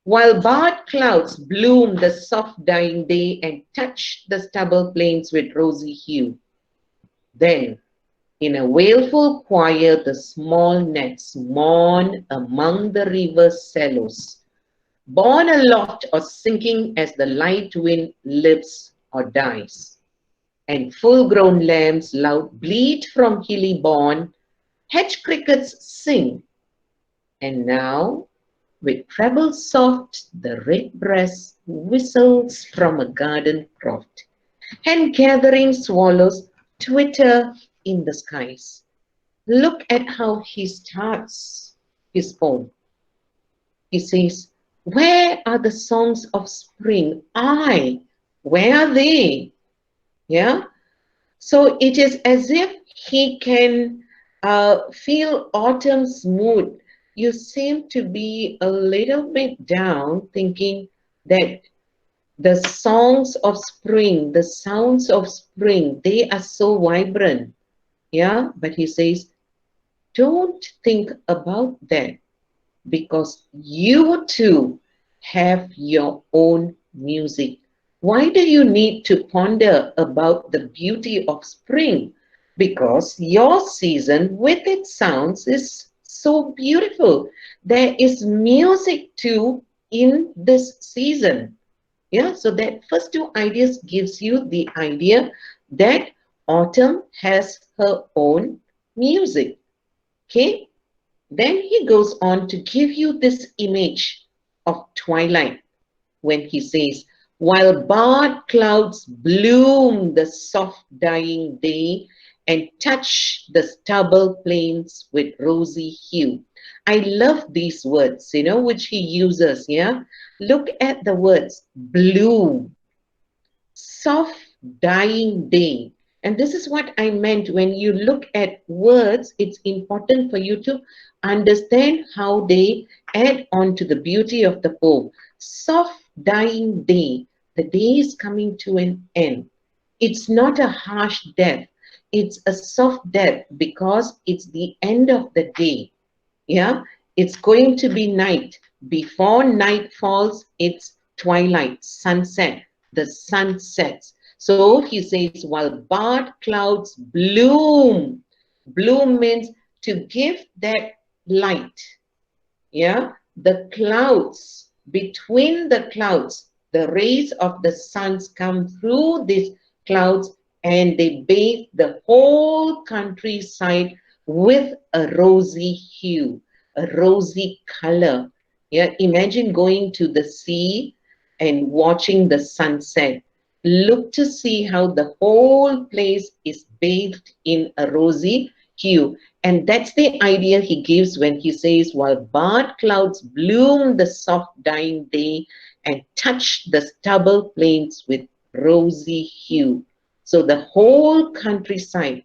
While barred clouds bloom the soft dying day and touch the stubble plains with rosy hue, then in a wailful choir the small gnats mourn among the river's shallows, borne aloft or sinking as the light wind lives or dies. And full-grown lambs loud bleat from hilly bourne, hedge crickets sing, and now with treble soft the redbreast whistles from a garden croft, and gathering swallows twitter in the skies. Look at how he starts his poem. He says, where are the songs of spring? Aye, where are they? Yeah. So it is as if he can feel autumn's mood. You seem to be a little bit down, thinking that the songs of spring, the sounds of spring, they are so vibrant. Yeah. But he says, don't think about that, because you too have your own music. Why do you need to ponder about the beauty of spring? Because your season with its sounds is so beautiful. There is music too in this season. Yeah, so that first two ideas gives you the idea that autumn has her own music. Okay, then he goes on to give you this image of twilight when he says, while barred clouds bloom the soft dying day and touch the stubble plains with rosy hue. I love these words, which he uses, yeah? Look at the words, bloom, soft dying day. And this is what I meant when you look at words, it's important for you to understand how they add on to the beauty of the poem. Soft dying day, the day is coming to an end. It's not a harsh death. It's a soft death because it's the end of the day. Yeah, it's going to be night. Before night falls, it's twilight, sunset. The sun sets. So he says, while barred clouds bloom, bloom means to give that light. Yeah, the clouds, between the clouds, the rays of the suns come through these clouds and they bathe the whole countryside with a rosy hue, a rosy color. Yeah, imagine going to the sea and watching the sunset. Look to see how the whole place is bathed in a rosy hue. And that's the idea he gives when he says, while barred clouds bloom the soft dying day and touch the stubble plains with rosy hue. So the whole countryside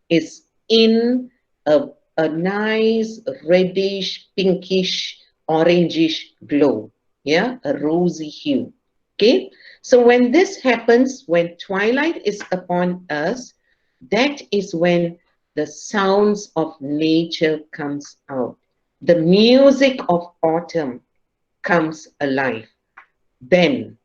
is in a nice reddish, pinkish, orangish glow. Yeah, a rosy hue. Okay, so when this happens, when twilight is upon us, that is when the sounds of nature comes out. The music of autumn comes alive. Then,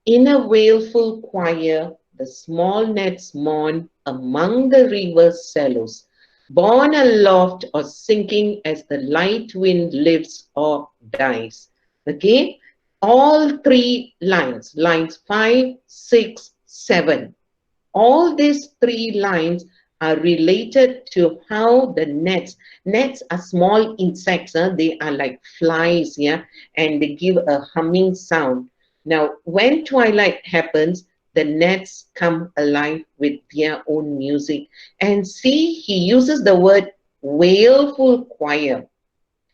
in a wailful choir, the small gnats mourn among the river's shallows, borne aloft or sinking as the light wind lives or dies. Okay? All three lines, lines 5, 6, 7. All these three lines are related to how the gnats are small insects, they are like flies, yeah, and they give a humming sound. Now, when twilight happens, the gnats come alive with their own music. And see, he uses the word wailful choir.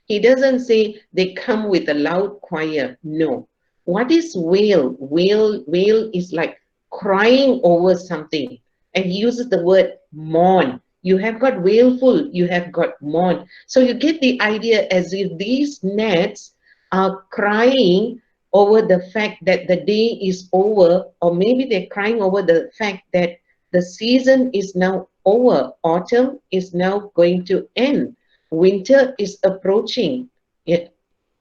He doesn't say they come with a loud choir. No. What is wail? Wail is like crying over something. And he uses the word mourn. You have got wailful, you have got mourn. So you get the idea as if these gnats are crying over the fact that the day is over, or maybe they're crying over the fact that the season is now over. Autumn is now going to end. Winter is approaching. Yeah.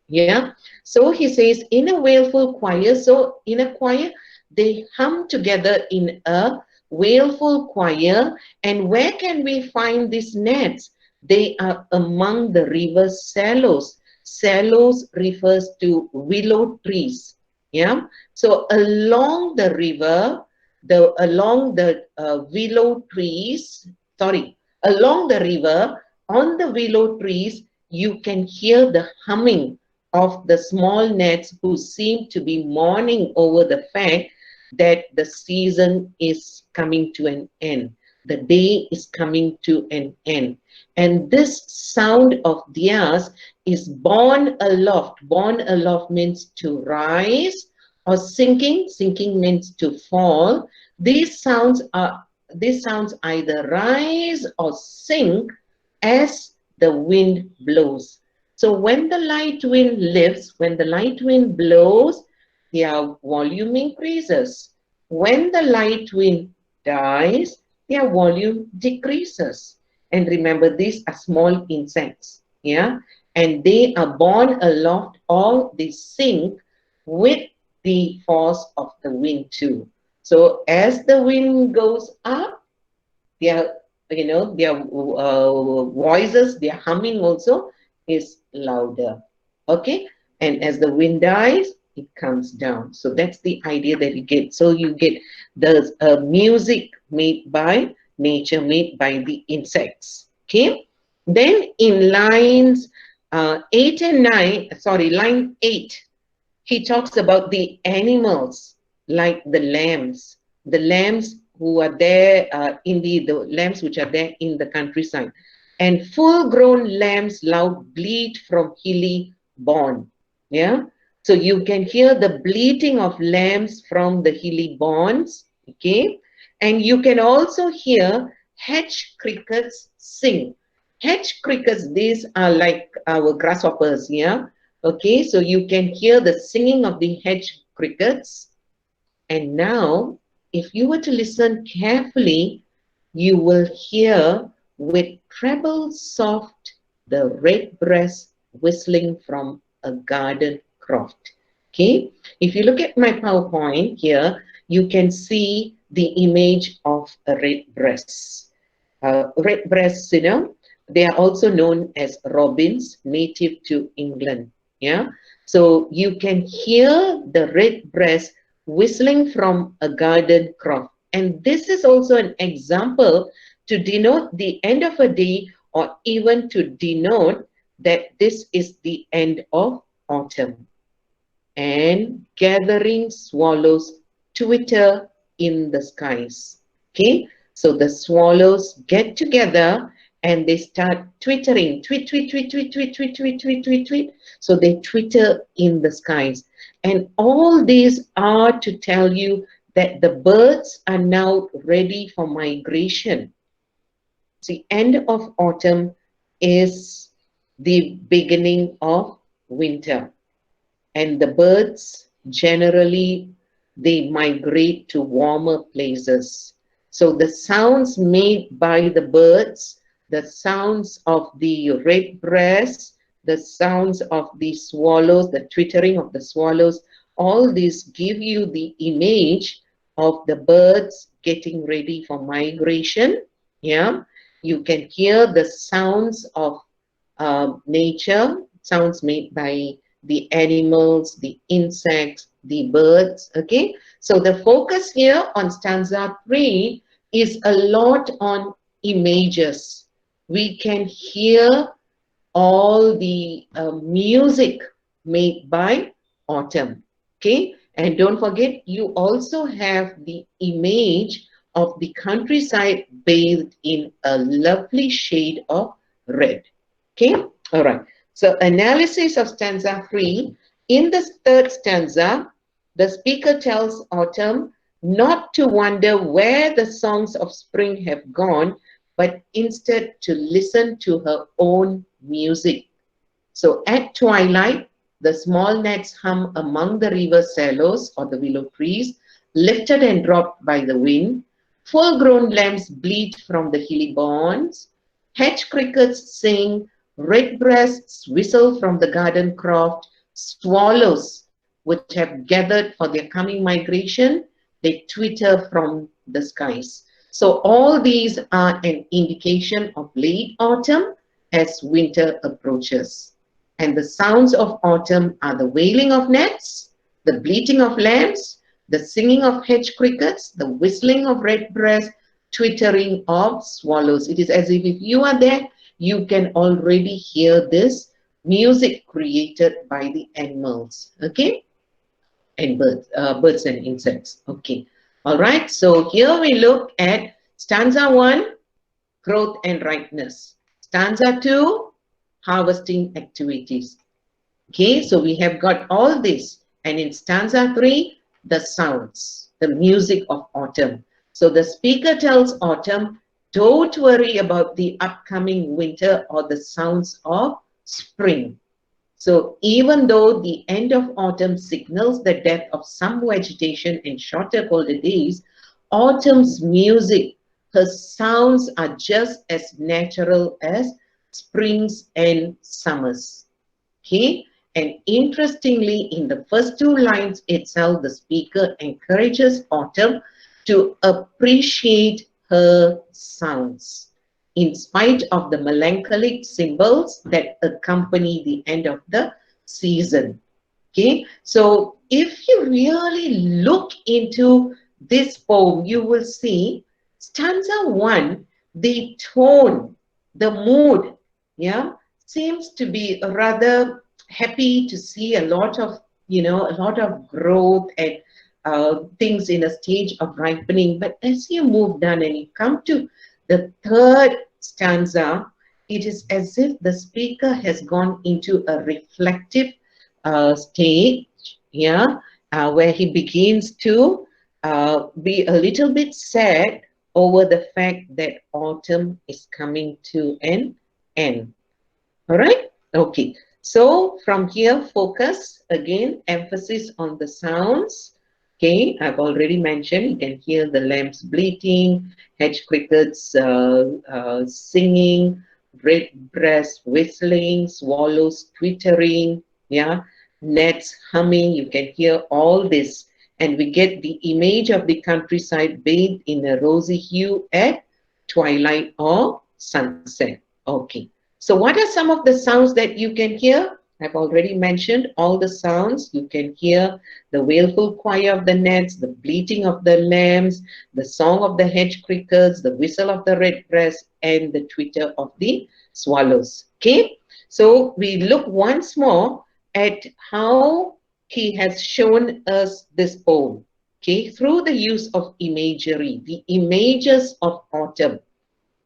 Yeah. So he says, in a wailful choir. So in a choir, they hum together in a wailful choir. And where can we find these gnats? They are among the river's shallows. Shallows refers to willow trees. Yeah. So along the river, along the willow trees, sorry, along the river, on the willow trees, you can hear the humming of the small gnats who seem to be mourning over the fact that the season is coming to an end. The day is coming to an end. And this sound of theirs is borne aloft. Borne aloft means to rise, or sinking. Sinking means to fall. These sounds either rise or sink as the wind blows. So when the light wind lifts, when the light wind blows, their volume increases. When the light wind dies, their volume decreases. And remember, these are small insects, yeah? And they are borne aloft, or they sink with the force of the wind too. So as the wind goes up, their voices, their humming also is louder. Okay, and as the wind dies, it comes down. So that's the idea that you get. So you get the music made by nature, made by the insects. Okay, then in lines 8 and 9, sorry, line 8, he talks about the animals like the lambs. The lambs who are there the lambs which are there in the countryside. And full-grown lambs loud bleat from hilly bourne. Yeah. So you can hear the bleating of lambs from the hilly bournes. Okay. And you can also hear hedge crickets sing. Hedge crickets, these are like our grasshoppers. Yeah. Okay. So you can hear the singing of the hedge crickets. And now, if you were to listen carefully, you will hear with treble soft the redbreast whistling from a garden croft. Okay, if you look at my PowerPoint here, you can see the image of a redbreast. Redbreasts, they are also known as robins, native to England. Yeah, so you can hear the redbreast whistling from a garden croft. And this is also an example to denote the end of a day, or even to denote that this is the end of autumn. And gathering swallows twitter in the skies. Okay, so the swallows get together and they start twittering, tweet, tweet, tweet, tweet, tweet, tweet, tweet, tweet, tweet, tweet. So they twitter in the skies. And all these are to tell you that the birds are now ready for migration. The end of autumn is the beginning of winter. And the birds generally, they migrate to warmer places. So the sounds made by the birds, the sounds of the redbreast, the sounds of the swallows, the twittering of the swallows, all these give you the image of the birds getting ready for migration. Yeah, you can hear the sounds of nature, sounds made by the animals, the insects, the birds. Okay, so the focus here on stanza 3 is a lot on images. We can hear all the music made by autumn. Okay, and don't forget, you also have the image of the countryside bathed in a lovely shade of red. Okay, all right. So analysis of stanza 3. In the third stanza, the speaker tells autumn not to wonder where the songs of spring have gone, but instead to listen to her own music. So at twilight, The small gnats hum among the river shallows or the willow trees, lifted and dropped by the wind. Full-grown lambs bleat from the hilly bonds. Hedge crickets sing, redbreasts whistle from the garden croft. Swallows, which have gathered for their coming migration, they twitter from the skies. So all these are an indication of late autumn as winter approaches. And the sounds of autumn are the wailing of gnats, the bleating of lambs, the singing of hedge crickets, the whistling of redbreast, twittering of swallows. It is as if you are there, you can already hear this music created by the animals, okay? And birds and insects, okay? All right, so here we look at stanza 1, growth and ripeness. Stanza 2, harvesting activities. Okay, so we have got all this. And in stanza 3, the sounds, the music of autumn. So the speaker tells autumn, don't worry about the upcoming winter or the sounds of spring. So even though the end of autumn signals the death of some vegetation and shorter colder days, autumn's music, her sounds are just as natural as springs and summers. Okay, and interestingly, in the first 2 lines itself, the speaker encourages autumn to appreciate her sounds in spite of the melancholic symbols that accompany the end of the season. Okay, so if you really look into this poem, you will see stanza 1, the tone, the mood, yeah, seems to be rather happy to see a lot of, a lot of growth and things in a stage of ripening. But as you move down and you come to the 3rd stanza, it is as if the speaker has gone into a reflective stage, yeah, where he begins to be a little bit sad over the fact that autumn is coming to an end. All right, okay. So from here, focus again, emphasis on the sounds. Okay, I've already mentioned, you can hear the lambs bleating, hedge crickets singing, redbreast whistling, swallows twittering, yeah, gnats humming, you can hear all this. And we get the image of the countryside bathed in a rosy hue at twilight or sunset. Okay, so what are some of the sounds that you can hear? I've already mentioned all the sounds. You can hear the wailful choir of the gnats, the bleating of the lambs, the song of the hedge crickets, the whistle of the redbreast, and the twitter of the swallows. Okay, so we look once more at how he has shown us this poem. Okay, through the use of imagery, the images of autumn.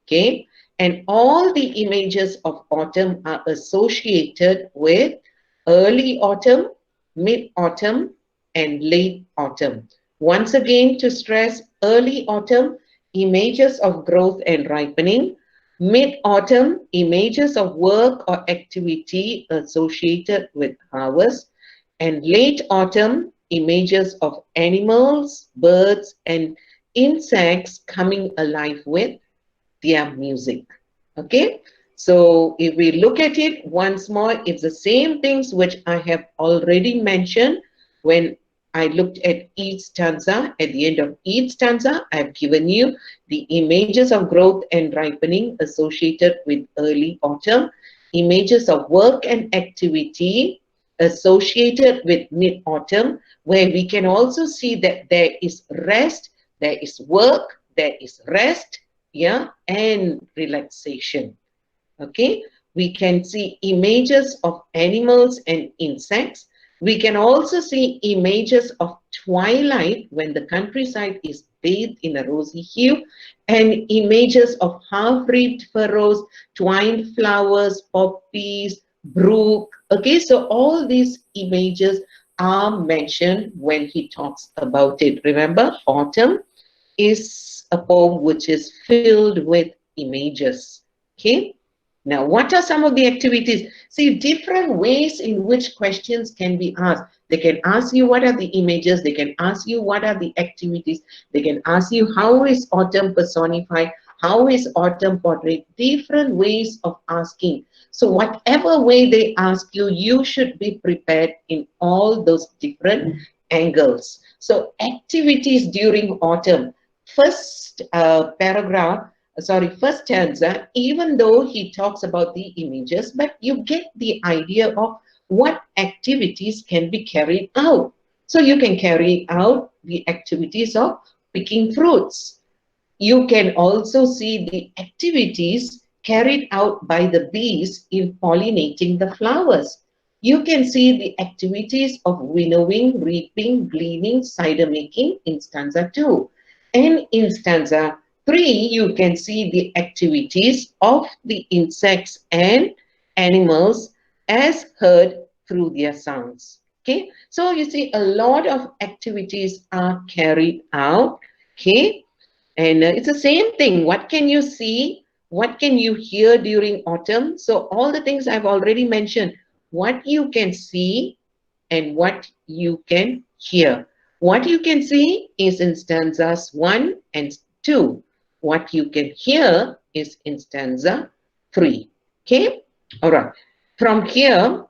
Okay, and all the images of autumn are associated with early autumn, mid-autumn, and late autumn. Once again, to stress, early autumn, images of growth and ripening. Mid-autumn, images of work or activity associated with harvest. And late autumn, images of animals, birds, and insects coming alive with their music. Okay, so if we look at it once more, it's the same things which I have already mentioned when I looked at each stanza. At the end of each stanza, I've given you the images of growth and ripening associated with early autumn, images of work and activity associated with mid-autumn, where we can also see that there is rest, there is work, there is rest, yeah, and relaxation. Okay, we can see images of animals and insects. We can also see images of twilight when the countryside is bathed in a rosy hue, and images of half-reaped furrows, twined flowers, poppies, brook. Okay, so all these images are mentioned when he talks about it. Remember, autumn is a poem which is filled with images. Okay, Now, what are some of the activities? See, different ways in which questions can be asked. They can ask you what are the images, they can ask you what are the activities, they can ask you how is autumn personified, how is autumn portrayed, different ways of asking. So whatever way they ask you, you should be prepared in all those different angles. So activities during autumn. First first stanza, even though he talks about the images, but you get the idea of what activities can be carried out. So you can carry out the activities of picking fruits. You can also see the activities carried out by the bees in pollinating the flowers. You can see the activities of winnowing, reaping, gleaning, cider making in stanza 2. And in stanza 3, you can see the activities of the insects and animals as heard through their sounds. Okay, so you see a lot of activities are carried out. Okay, and it's the same thing. What can you see? What can you hear during autumn? So all the things I've already mentioned. What you can see and what you can hear. What you can see is in stanzas 1 and 2. What you can hear is in stanza 3. Okay? All right. From here,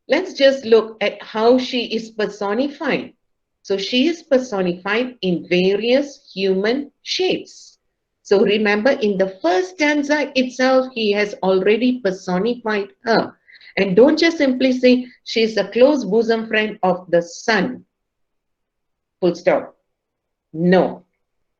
let's just look at how she is personified. So she is personified in various human shapes. So remember, in the first stanza itself, he has already personified her. And don't just simply say she's a close bosom friend of the sun. Full stop. No.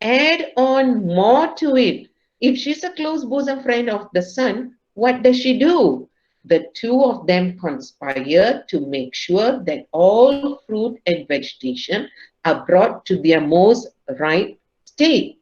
Add on more to it. If she's a close bosom friend of the sun, what does she do? The two of them conspire to make sure that all fruit and vegetation are brought to their most ripe state.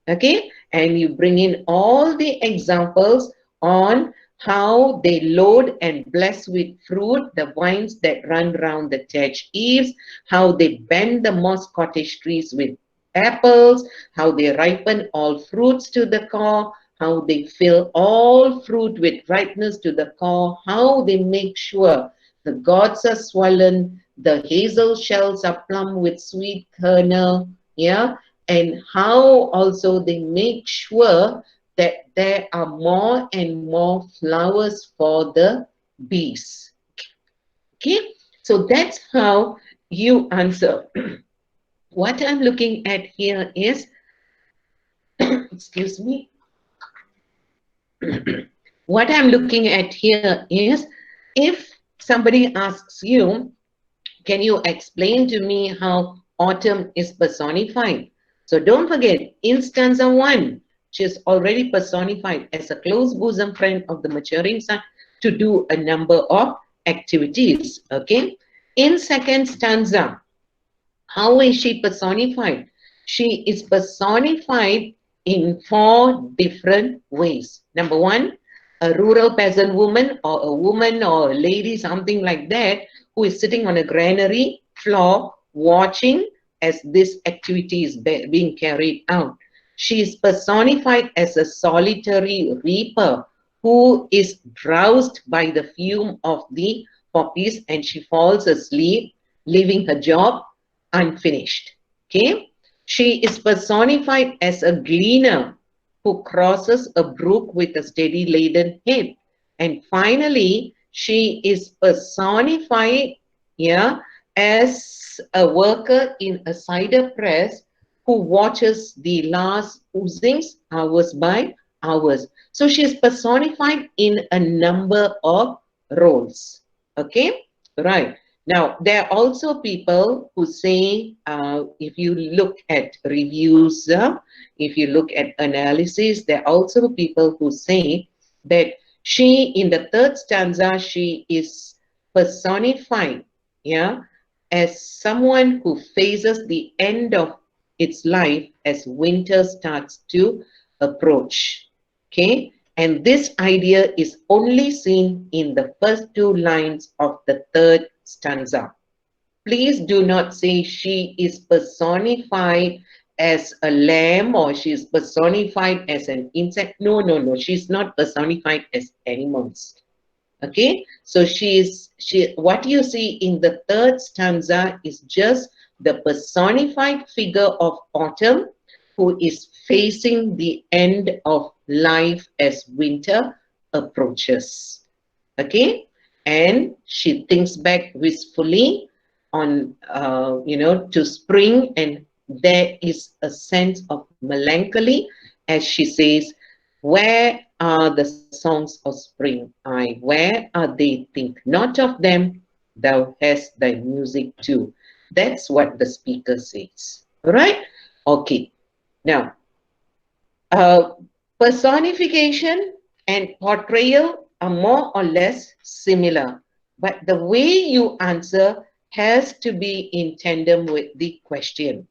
Okay? And you bring in all the examples on how they load and bless with fruit the vines that run round the thatched eaves, how they bend the moss cottage trees with apples, how they ripen all fruits to the core, how they fill all fruit with ripeness to the core, how they make sure the gourds are swollen, the hazel shells are plump with sweet kernel, yeah, and how also they make sure that there are more and more flowers for the bees. Okay, so that's how you answer. What I'm looking at here is, excuse me, what I'm looking at here is, if somebody asks you, can you explain to me how autumn is personified? So don't forget, in stanza 1, she is already personified as a close bosom friend of the maturing sun to do a number of activities. Okay. In second stanza, how is she personified? She is personified in 4 different ways. Number 1, a rural peasant woman or a woman or a lady, something like that, who is sitting on a granary floor watching as this activity is being carried out. She is personified as a solitary reaper who is drowsed by the fume of the poppies and she falls asleep, leaving her job unfinished. Okay, she is personified as a gleaner who crosses a brook with a steady laden head. And finally, she is personified, yeah, as a worker in a cider press who watches the last oozings hours by hours. So she is personified in a number of roles. Okay, right. Now, there are also people who say, if you look at reviews, if you look at analysis, there are also people who say that she, in the third stanza, she is personified, yeah, as someone who faces the end of its life as winter starts to approach. Okay, and this idea is only seen in the first 2 lines of the third stanza. Please do not say she is personified as a lamb or she's personified as an insect. No, no, no. She's not personified as animals. Okay, so what you see in the third stanza is just the personified figure of autumn who is facing the end of life as winter approaches. Okay, and she thinks back wistfully on to spring, and there is a sense of melancholy as she says, where are the songs of spring? Where are they? Think not of them, thou hast thy music too. That's what the speaker says. All right? Okay. Now, personification and portrayal are more or less similar, but the way you answer has to be in tandem with the question.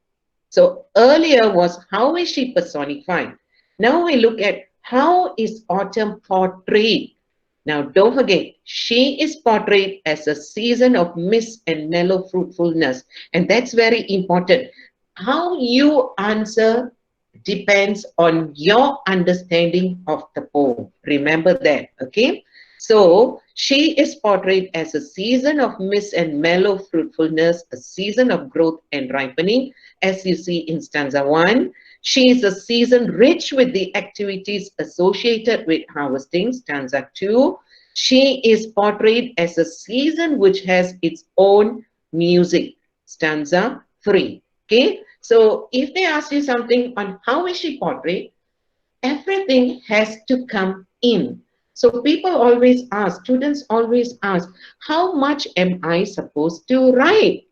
So earlier was, how is she personified? Now we look at, how is autumn portrayed? Now don't forget, she is portrayed as a season of mist and mellow fruitfulness. And that's very important. How you answer depends on your understanding of the poem. Remember that, okay? So she is portrayed as a season of mist and mellow fruitfulness, a season of growth and ripening, as you see in stanza 1. She is a season rich with the activities associated with harvesting, stanza 2. She is portrayed as a season which has its own music, stanza 3. Okay, so if they ask you something on how is she portrayed, everything has to come in. So people always ask, students always ask, how much am I supposed to write?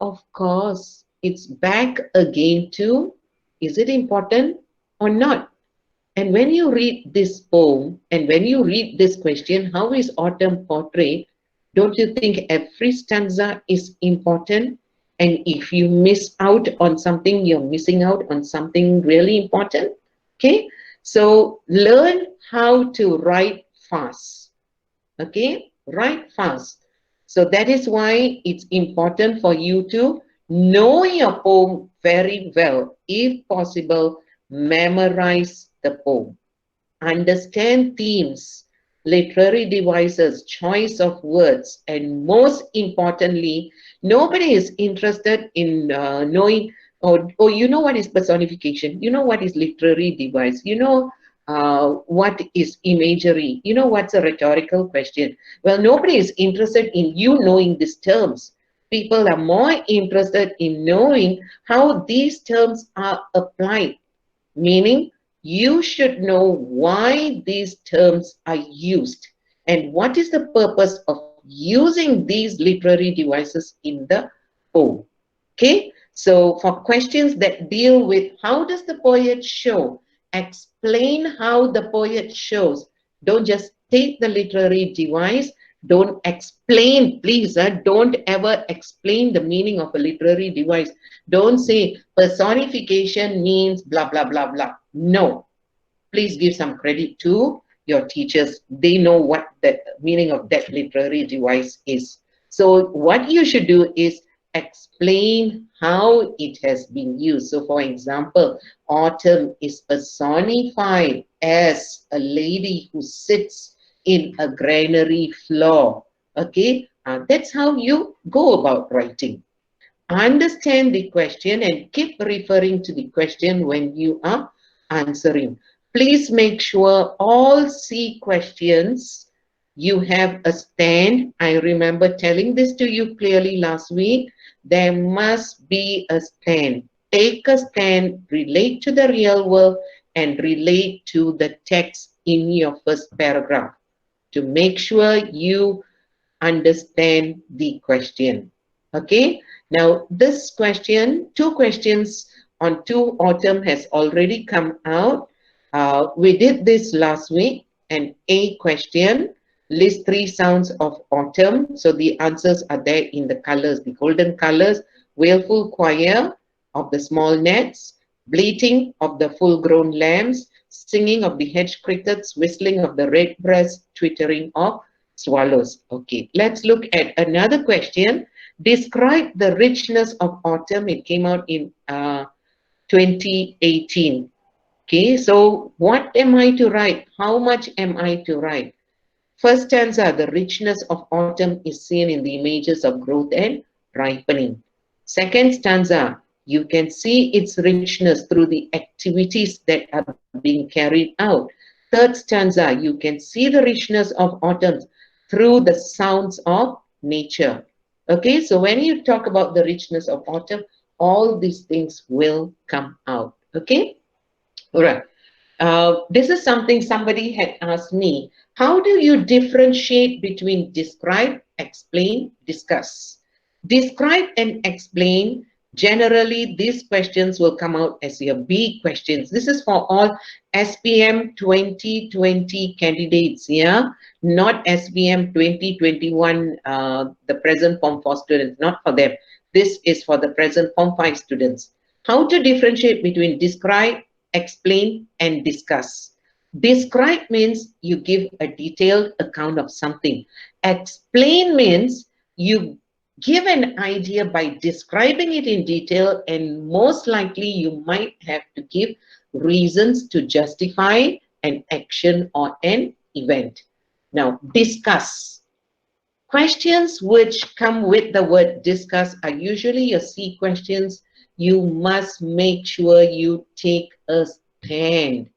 Of course, it's back again to, is it important or not? And when you read this poem and when you read this question, how is autumn portrayed? Don't you think every stanza is important? And if you miss out on something, you're missing out on something really important. Okay, so learn how to write fast. Okay, write fast. So that is why it's important for you to know your poem very well. If possible, memorize the poem. Understand themes, literary devices, choice of words, and most importantly, nobody is interested in knowing, oh, you know what is personification, you know what is literary device, you know what is imagery, you know what's a rhetorical question. Well, nobody is interested in you knowing these terms. People are more interested in knowing how these terms are applied, meaning you should know why these terms are used and what is the purpose of using these literary devices in the poem. Okay, so for questions that deal with how does the poet show, explain how the poet shows. Don't just take the literary device. Don't explain, please. Don't ever explain the meaning of a literary device. Don't say personification means blah, blah, blah, blah. No. Please give some credit to your teachers. They know what the meaning of that literary device is. So what you should do is explain how it has been used. So for example, autumn is personified as a lady who sits in a granary floor. Okay, that's how you go about writing. Understand the question and keep referring to the question when you are answering. Please make sure all C questions you have a stand. I remember telling this to you clearly last week. There must be a stand. Take a stand, relate to the real world, and relate to the text in your first paragraph to make sure you understand the question. Okay, now this question, 2 questions on 2 autumn has already come out. We did this last week. And A question, list 3 sounds of autumn. So the answers are there in the colors, the golden colors. Wailful choir of the small gnats, bleating of the full-grown lambs, singing of the hedge crickets, whistling of the redbreast, twittering of swallows. Okay, let's look at another question. Describe the richness of autumn. It came out in 2018. Okay, so what am I to write? How much am I to write? First stanza, the richness of autumn is seen in the images of growth and ripening. Second stanza, you can see its richness through the activities that are being carried out. Third stanza, you can see the richness of autumn through the sounds of nature. Okay, so when you talk about the richness of autumn, all these things will come out. Okay, all right. This is something somebody had asked me. How do you differentiate between describe, explain, discuss? Describe and explain, generally these questions will come out as your B questions. This is for all SPM 2020 candidates, yeah? Not SPM 2021, the present Form 4 students, not for them. This is for the present Form 5 students. How to differentiate between describe, explain, and discuss. Describe means you give a detailed account of something. Explain means you give an idea by describing it in detail, and most likely you might have to give reasons to justify an action or an event. Now, discuss. Questions which come with the word discuss are usually your C questions. You must make sure you take a stand.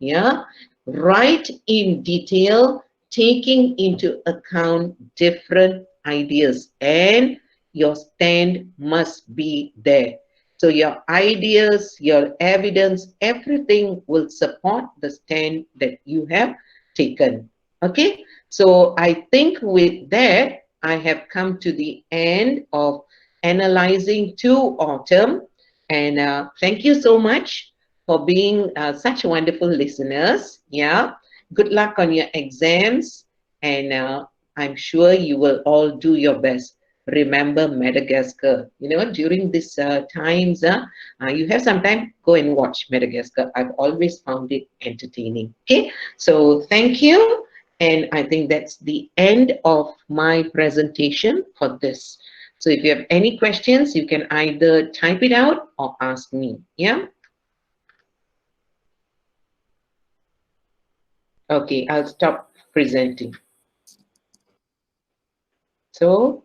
Yeah, write in detail, taking into account different ideas, and your stand must be there. So your ideas, your evidence, everything will support the stand that you have taken. Okay, so I think with that, I have come to the end of analyzing to autumn. And thank you so much for being such wonderful listeners. Yeah, good luck on your exams, and I'm sure you will all do your best. Remember Madagascar. You know, during these times, you have some time, go and watch Madagascar. I've always found it entertaining. Okay, so thank you. And I think that's the end of my presentation for this. So if you have any questions, you can either type it out or ask me. Yeah. Okay, I'll stop presenting. So,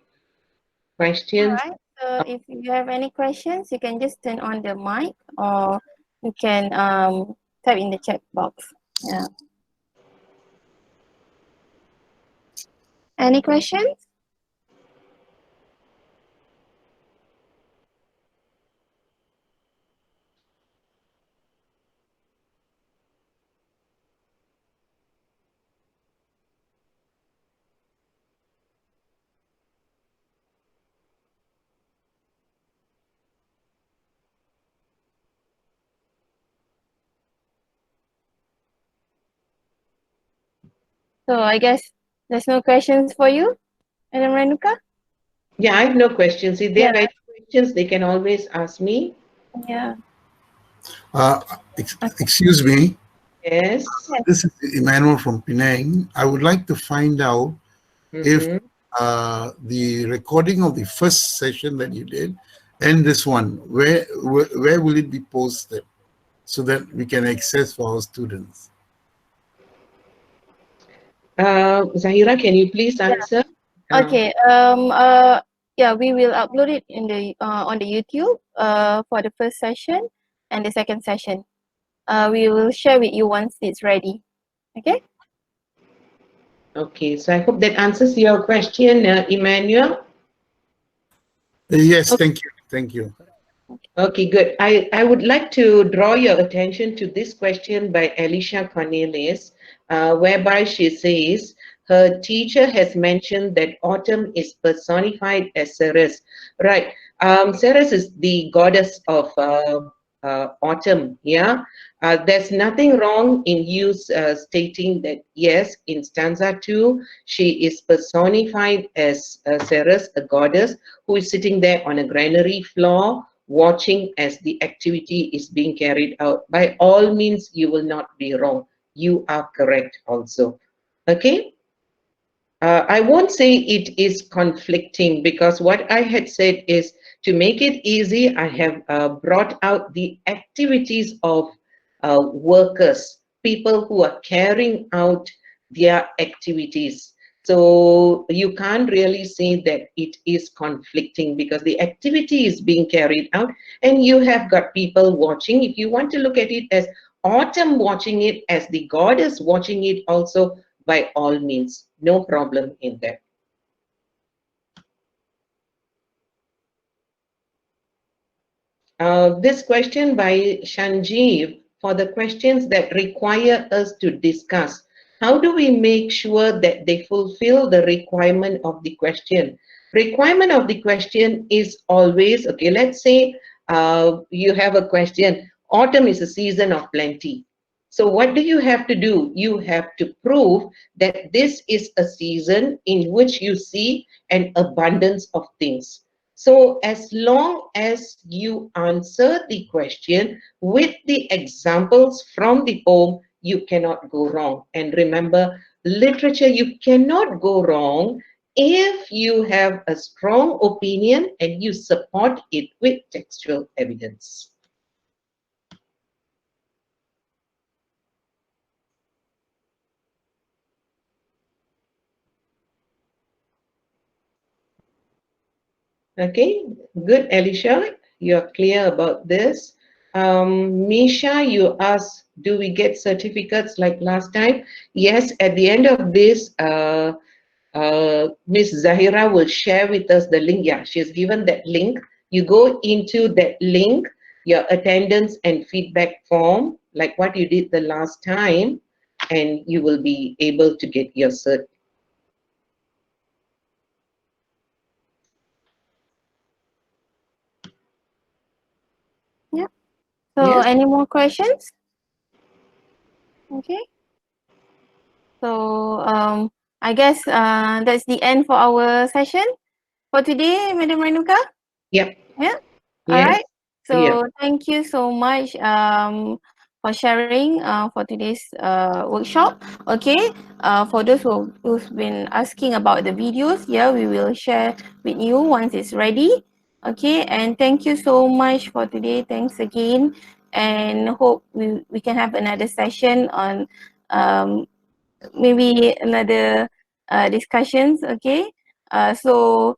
questions? Alright, so if you have any questions, you can just turn on the mic or you can type in the chat box. Yeah. Any questions? So I guess there's no questions for you, Madam Renuka? Yeah, I have no questions. If they have any questions, they can always ask me. Yeah. Excuse me. Yes. This is Emmanuel from Penang. I would like to find out if the recording of the first session that you did and this one, where will it be posted so that we can access for our students? Zahira, can you please answer? Okay. Yeah, we will upload it in the on the YouTube for the first session and the second session. We will share with you once it's ready. Okay. Okay, so I hope that answers your question, Emmanuel. Yes, thank you. Thank you. Okay, good. I would like to draw your attention to this question by Alicia Cornelis, whereby she says her teacher has mentioned that autumn is personified as Ceres. Right. Ceres is the goddess of autumn. Yeah. There's nothing wrong in you stating that, yes, in stanza 2, she is personified as Ceres, a goddess who is sitting there on a granary floor, watching as the activity is being carried out. By all means, you will not be wrong. You are correct also. Okay? I won't say it is conflicting, because what I had said is, to make it easy, I have brought out the activities of workers, people who are carrying out their activities. So you can't really say that it is conflicting, because the activity is being carried out and you have got people watching. If you want to look at it as autumn watching it, as the goddess watching it also, by all means, no problem in that. This question by Shanjeev, for the questions that require us to discuss, how do we make sure that they fulfill the requirement of the question? Requirement of the question is always, okay, let's say you have a question, autumn is a season of plenty. So what do you have to do? You have to prove that this is a season in which you see an abundance of things. So as long as you answer the question with the examples from the poem, you cannot go wrong. And remember, literature, you cannot go wrong if you have a strong opinion and you support it with textual evidence. Okay, good, Alicia. You're clear about this. Misha, you asked, do we get certificates like last time? Yes, at the end of this, Miss Zahira will share with us the link. Yeah, she's given that link. You go into that link, your attendance and feedback form, like what you did the last time, and you will be able to get your cert. Yeah. So Yes. any more questions? Okay. So I guess that's the end for our session for today, Madam Renuka. Yep. Yeah. All Yes. right. So Yeah. thank you so much for sharing for today's workshop. Okay. For those who've been asking about the videos, yeah, we will share with you once it's ready. Okay. And thank you so much for today. Thanks again. And hope we can have another session on maybe another discussions. Okay. So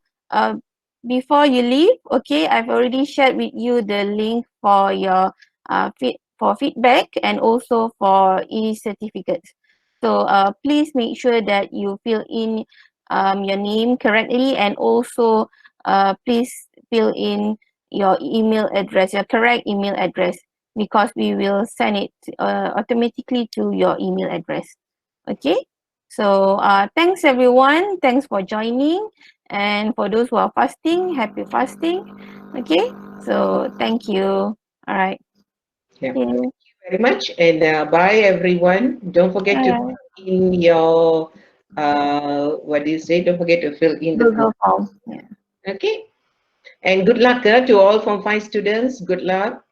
before you leave, okay, I've already shared with you the link for your for feedback and also for e-certificates. So please make sure that you fill in your name correctly, and also please fill in your email address, your correct email address, because we will send it automatically to your email address. Okay, so thanks everyone. Thanks for joining. And for those who are fasting, happy fasting. Okay, so thank you. All right. Yeah. Okay. Thank you very much, and bye everyone. Don't forget to All right. fill in your what do you say? Don't forget to fill in the Google Google. Form. Yeah. Okay. And good luck to all Form 5 students. Good luck.